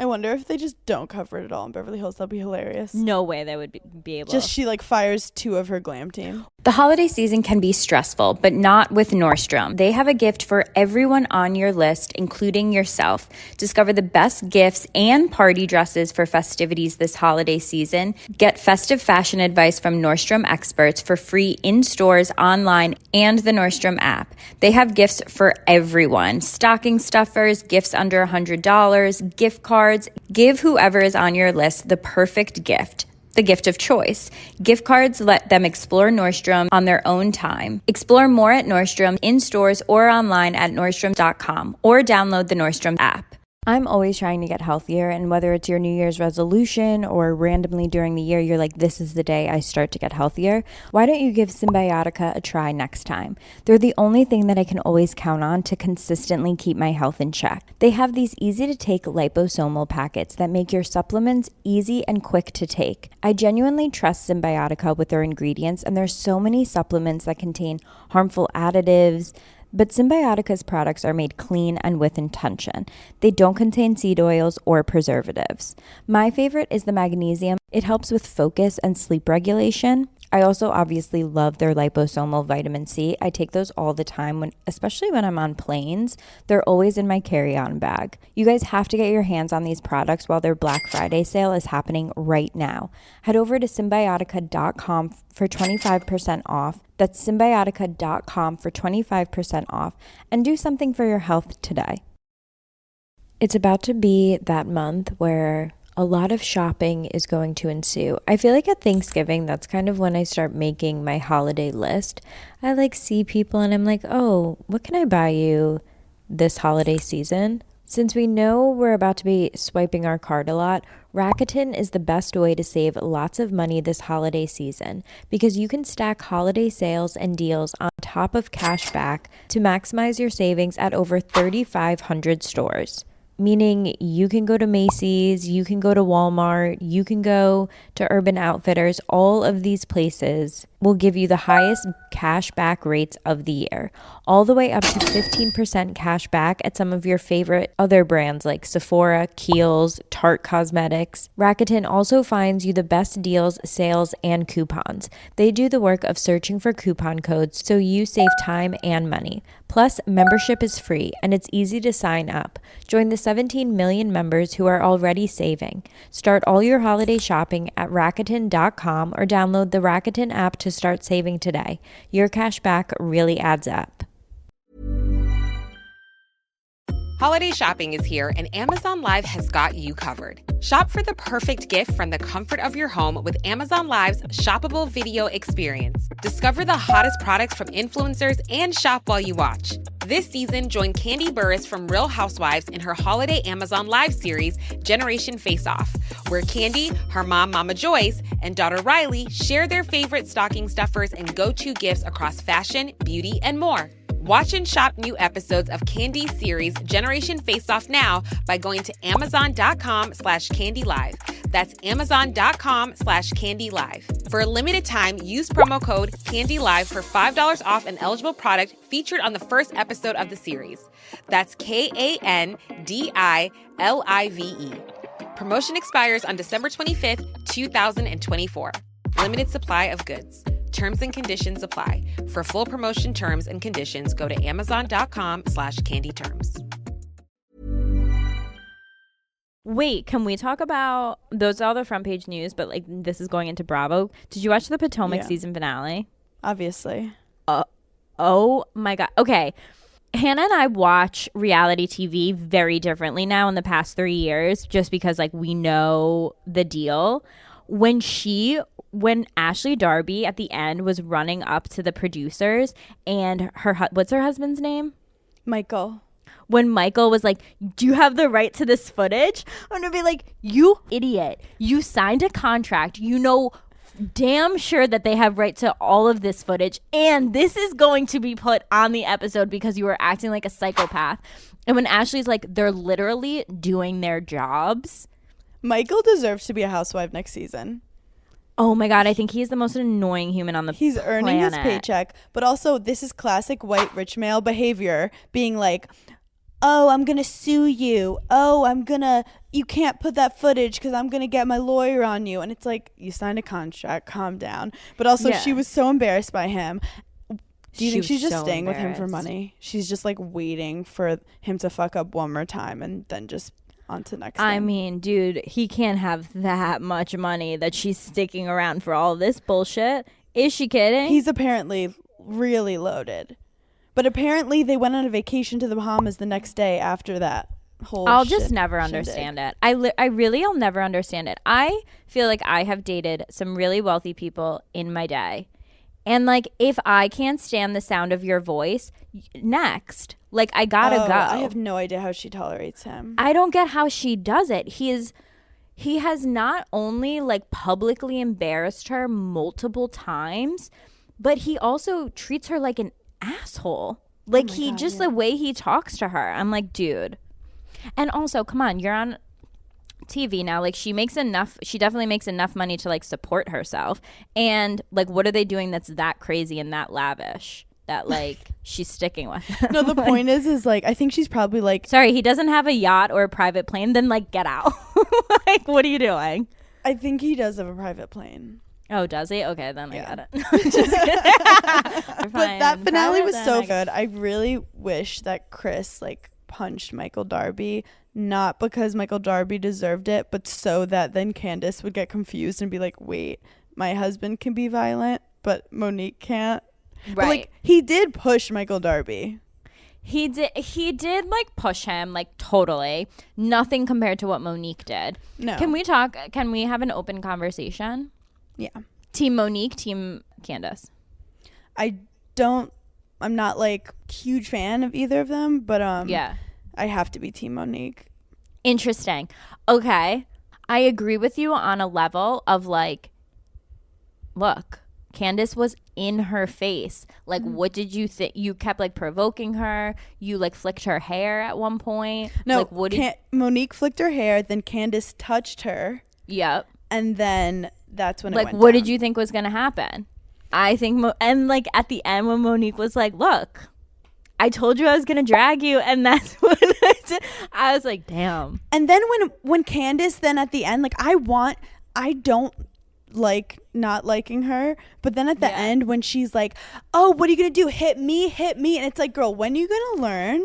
I wonder if they just don't cover it at all in Beverly Hills. That'd be hilarious. No way they would be able. Just she like fires 2 of her glam team. The holiday season can be stressful, but not with Nordstrom. They have a gift for everyone on your list, including yourself. Discover the best gifts and party dresses for festivities this holiday season. Get festive fashion advice from Nordstrom experts for free in stores, online, and the Nordstrom app. They have gifts for everyone. Stocking stuffers, gifts under $100, gift cards. Give whoever is on your list the perfect gift. The gift of choice. Gift cards let them explore Nordstrom on their own time. Explore more at Nordstrom in stores or online at Nordstrom.com or download the Nordstrom app. I'm always trying to get healthier, and whether it's your New Year's resolution or randomly during the year, you're like, this is the day I start to get healthier. Why don't you give Symbiotica a try next time? They're the only thing that I can always count on to consistently keep my health in check. They have these easy-to-take liposomal packets that make your supplements easy and quick to take. I genuinely trust Symbiotica with their ingredients, and there's so many supplements that contain harmful additives, but Symbiotica's products are made clean and with intention. They don't contain seed oils or preservatives. My favorite is the magnesium. It helps with focus and sleep regulation. I also obviously love their liposomal vitamin C. I take those all the time, especially when I'm on planes. They're always in my carry-on bag. You guys have to get your hands on these products while their Black Friday sale is happening right now. Head over to Symbiotica.com for 25% off. That's Symbiotica.com for 25% off. And do something for your health today. It's about to be that month where a lot of shopping is going to ensue. I feel like at Thanksgiving, that's kind of when I start making my holiday list. I like see people and I'm like, oh, what can I buy you this holiday season? Since we know we're about to be swiping our card a lot, Rakuten is the best way to save lots of money this holiday season because you can stack holiday sales and deals on top of cash back to maximize your savings at over 3,500 stores. Meaning you can go to Macy's, you can go to Walmart, you can go to Urban Outfitters. All of these places will give you the highest cash back rates of the year, all the way up to 15% cash back at some of your favorite other brands like Sephora, Kiehl's, Tarte Cosmetics. Rakuten also finds you the best deals, sales, and coupons. They do the work of searching for coupon codes so you save time and money. Plus, membership is free and it's easy to sign up. Join the 17 million members who are already saving. Start all your holiday shopping at Rakuten.com or download the Rakuten app to start saving today. Your cash back really adds up. Holiday shopping is here, and Amazon Live has got you covered. Shop for the perfect gift from the comfort of your home with Amazon Live's shoppable video experience. Discover the hottest products from influencers and shop while you watch. This season, join Candy Burris from Real Housewives in her holiday Amazon Live series, Generation Face Off, where Candy, her mom, Mama Joyce, and daughter Riley share their favorite stocking stuffers and go-to gifts across fashion, beauty, and more. Watch and shop new episodes of Candy's series Generation Face Off now by going to amazon.com/candylive. That's amazon.com/candylive. For a limited time, use promo code CANDYLIVE for $5 off an eligible product featured on the first episode of the series. That's KANDILIVE. Promotion expires on December 25th, 2024. Limited supply of goods. Terms and conditions apply. For full promotion terms and conditions, go to amazon.com/candyterms. Wait, can we talk about those are all the front page news, but like this is going into Bravo. Did you watch the Potomac season finale? Obviously. Oh my God. Okay. Hannah and I watch reality TV very differently now in the past 3 years, just because like we know the deal. When Ashley Darby at the end was running up to the producers and what's her husband's name? Michael. When Michael was like, do you have the right to this footage? I'm gonna be like, you idiot. You signed a contract. You know damn sure that they have right to all of this footage. And this is going to be put on the episode because you were acting like a psychopath. And when Ashley's like, they're literally doing their jobs. Michael deserves to be a housewife next season. Oh my God, I think he's the most annoying human on the planet. He's earning his paycheck, but also this is classic white rich male behavior, being like, oh, I'm going to sue you. Oh, you can't put that footage because I'm going to get my lawyer on you. And it's like, you signed a contract, calm down. But also she was so embarrassed by him. Do you think she's just staying with him for money? She's just like waiting for him to fuck up one more time and then just on to the next thing. I mean, dude, he can't have that much money that she's sticking around for all this bullshit. Is she kidding? He's apparently really loaded. But apparently they went on a vacation to the Bahamas the next day after that whole I'll just never understand it. I'll never understand it. I feel like I have dated some really wealthy people in my day. And like, if I can't stand the sound of your voice, next, like I gotta go. I have no idea how she tolerates him. I don't get how she does it. He has not only like publicly embarrassed her multiple times, but he also treats her like an asshole. Like the way he talks to her. I'm like, dude. And also, come on, you're on TV now. Like she definitely makes enough money to like support herself. And like, what are they doing that's that crazy and that lavish that like she's sticking with him? No, the point is like, I think she's probably like, sorry, he doesn't have a yacht or a private plane, then like get out. Like, what are you doing? I think he does have a private plane. Oh, does he? Okay, then Yeah. I got it. Just kidding. But that finale was so good. good. I really wish that Chris like punched Michael Darby, not because Michael Darby deserved it, but so that then Candace would get confused and be like, wait, my husband can be violent, but Monique can't. Right. But, like, he did push Michael Darby. He did like push him, like totally. Nothing compared to what Monique did. No. Can we have an open conversation? Yeah. Team Monique, team Candace. I'm not like huge fan of either of them, but Yeah. I have to be team Monique. Interesting. Okay. I agree with you on a level of like, look, Candace was in her face. Like, what did you think? You kept like provoking her. You like flicked her hair at one point. No, like, what Monique flicked her hair, then Candace touched her, Yep. and then that's when it Like, went what down. did you think was gonna happen? I think, and like at the end when Monique was like, "Look, I told you I was gonna drag you," and that's what I did. I was like, "Damn." And then when Candace then at the end, like I don't like not liking her, but then at the end when she's like, oh, what are you gonna do, hit me, and it's like, girl, when are you gonna learn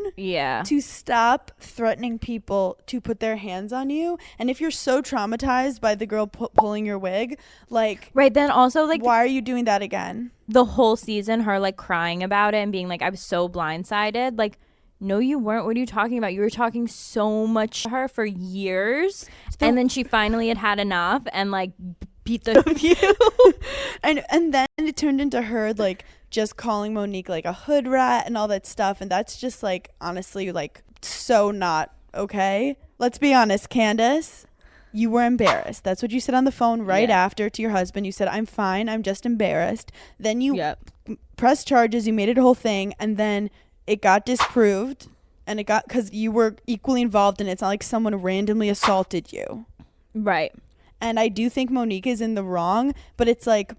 to stop threatening people to put their hands on you? And if you're so traumatized by the girl pulling your wig, like, Right, then also like why are you doing that again? the whole season, her like crying about it and being like, I was so blindsided. Like, no, you weren't. What are you talking about? You were talking so much to her for years, and then she finally had enough and like beat the you. and then it turned into her like just calling Monique like a hood rat and all that stuff, and that's just like honestly like so not okay. Let's be honest, Candace, you were embarrassed. That's what you said on the phone right after to your husband. You said, I'm fine, I'm just embarrassed. Then you pressed charges, you made it a whole thing, and then it got disproved, and it got, because you were equally involved, and it's not like someone randomly assaulted you. Right. And I do think Monique is in the wrong, but it's like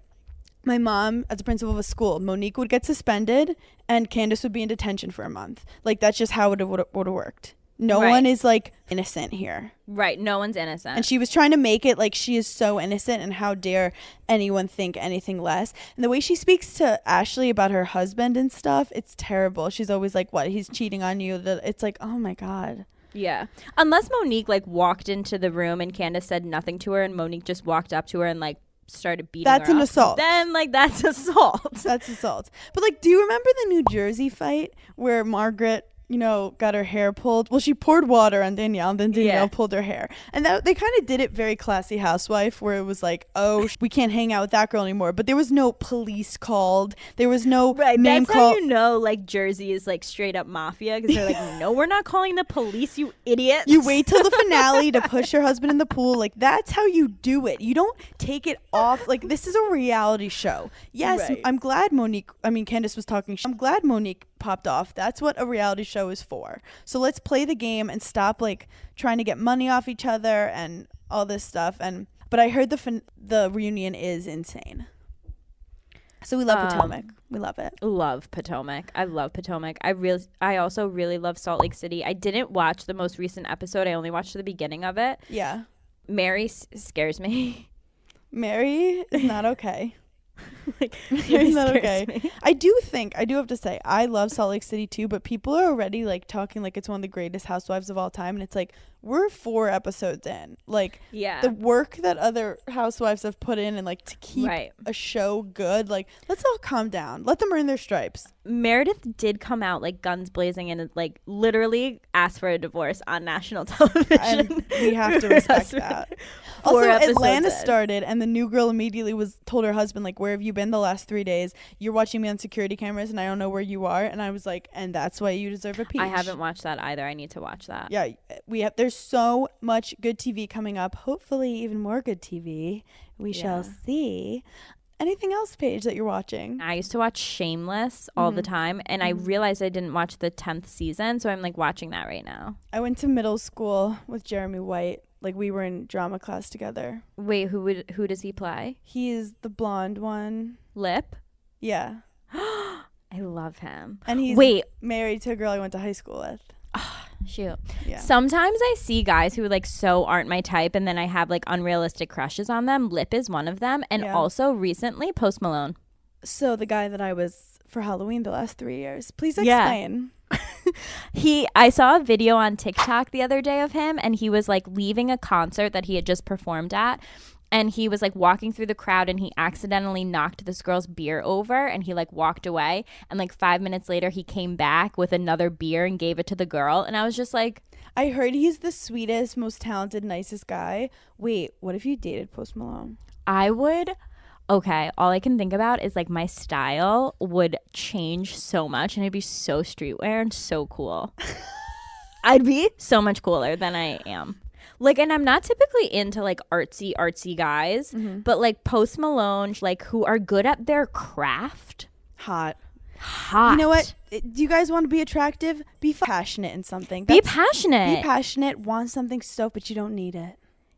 my mom, as a principal of a school, Monique would get suspended and Candace would be in detention for a month. Like, that's just how it would have worked. No one is like innocent here. Right. No one's innocent. And she was trying to make it like she is so innocent, and how dare anyone think anything less. And the way she speaks to Ashley about her husband and stuff, it's terrible. She's always like, what, he's cheating on you? It's like, oh my God. Yeah. Unless Monique like walked into the room and Candace said nothing to her, and Monique just walked up to her and like started beating That's her an up, assault. Then like that's assault. That's assault. But like, do you remember the New Jersey fight where Margaret, you know, got her hair pulled? Well, she poured water on Danielle, and then Danielle pulled her hair. And that they kind of did it very classy housewife, where it was like, oh, we can't hang out with that girl anymore. But there was no police called. There was no name That's called. how you know like Jersey is like straight up mafia, because they're like, no, we're not calling the police, you idiots. You wait till the finale to push your husband in the pool. Like, that's how you do it. You don't take it off. Like, this is a reality show. Yes, Right. I'm glad Candace was talking. I'm glad Monique popped off. That's what a reality show is for. So let's play the game and stop like trying to get money off each other and all this stuff. But I heard the reunion is insane. So we love Potomac. We love it. Love Potomac. I love Potomac. I also really love Salt Lake City. I didn't watch the most recent episode. I only watched the beginning of it. Yeah. Mary scares me. Mary is not okay. Like, Mary's not scares okay. me. I do have to say, I love Salt Lake City too, but people are already like talking like it's one of the greatest housewives of all time, and it's like, we're 4 episodes in. Like, the work that other housewives have put in, and like to keep a show good, like, let's all calm down. Let them earn their stripes. Meredith did come out like guns blazing and like literally asked for a divorce on national television. And we have to respect that. Also, Atlanta started, and the new girl immediately told her husband, like, where have you been the last 3 days? You're watching me on security cameras, and I don't know where you are. And I was like, and that's why you deserve a peach. I haven't watched that either. I need to watch that. Yeah, there's so much good TV coming up. Hopefully even more good TV. We shall see. Anything else, Paige, that you're watching? I used to watch Shameless all the time, and I realized I didn't watch the 10th season, so I'm like watching that right now. I went to middle school with Jeremy White. Like, we were in drama class together. Wait, who does he play? He is the blonde one. Lip? Yeah. I love him. And he's married to a girl I went to high school with. Shoot. Yeah. Sometimes I see guys who like so aren't my type, and then I have like unrealistic crushes on them. Lip is one of them, and also recently Post Malone. So the guy that I was for Halloween the last 3 years. Please explain. I saw a video on TikTok the other day of him, and he was like leaving a concert that he had just performed at, and he was like walking through the crowd, and he accidentally knocked this girl's beer over, and he like walked away, and like 5 minutes later he came back with another beer and gave it to the girl, and I was just like, I heard he's the sweetest, most talented, nicest guy. Wait, what if you dated Post Malone? I would. Okay, all I can think about is like my style would change so much, and I'd be so streetwear and so cool. I'd be so much cooler than I am. Like, and I'm not typically into like artsy guys, but like Post Malone, like who are good at their craft. Hot. You know what? Do you guys want to be attractive? Be passionate in something. Be passionate. Be passionate. Want something so, but you don't need it.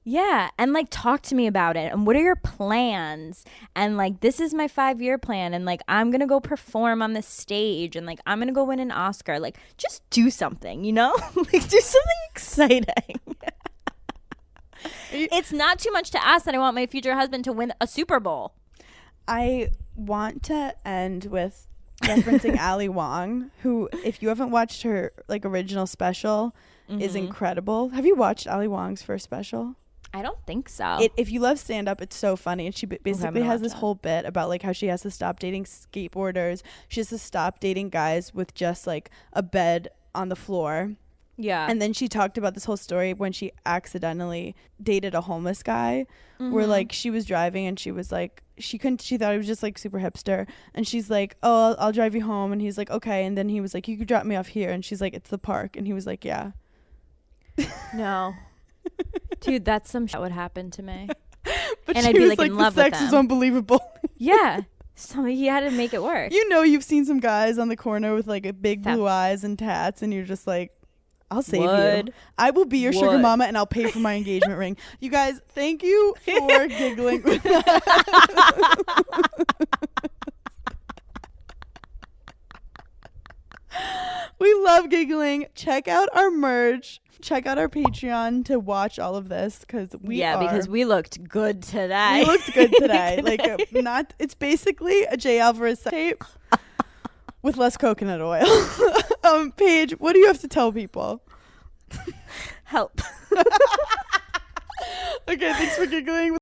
Yeah, and like talk to me about it, and what are your plans, and like this is my 5-year plan, and like I'm gonna go perform on this stage, and like I'm gonna go win an Oscar. Like just do something, you know. Like do something exciting. It's not too much to ask that I want my future husband to win a Super Bowl. I want to end with referencing Ali Wong, who, if you haven't watched her like original special, is incredible. Have you watched Ali Wong's first special? I don't think so. If you love stand-up, it's so funny. And she basically has this whole bit about like how she has to stop dating skateboarders. She has to stop dating guys with just like a bed on the floor. Yeah. And then she talked about this whole story when she accidentally dated a homeless guy, where like she was driving and she was like, she thought he was just like super hipster. And she's like, oh, I'll drive you home. And he's like, okay. And then he was like, you could drop me off here. And she's like, it's the park. And he was like, yeah. No. Dude, that's some shit would happen to me. But and she I'd be was like in the love with sex them. is unbelievable. Yeah. So he had to make it work. You know, you've seen some guys on the corner with like a big blue eyes and tats, and you're just like, I'll save you. I will be your sugar mama, and I'll pay for my engagement ring. You guys, thank you for giggling. We love giggling. Check out our merch. Check out our Patreon to watch all of this, because because we looked good today. We looked good today. It's basically a J Alvarez tape with less coconut oil. Paige, what do you have to tell people? Help. Okay, thanks for giggling.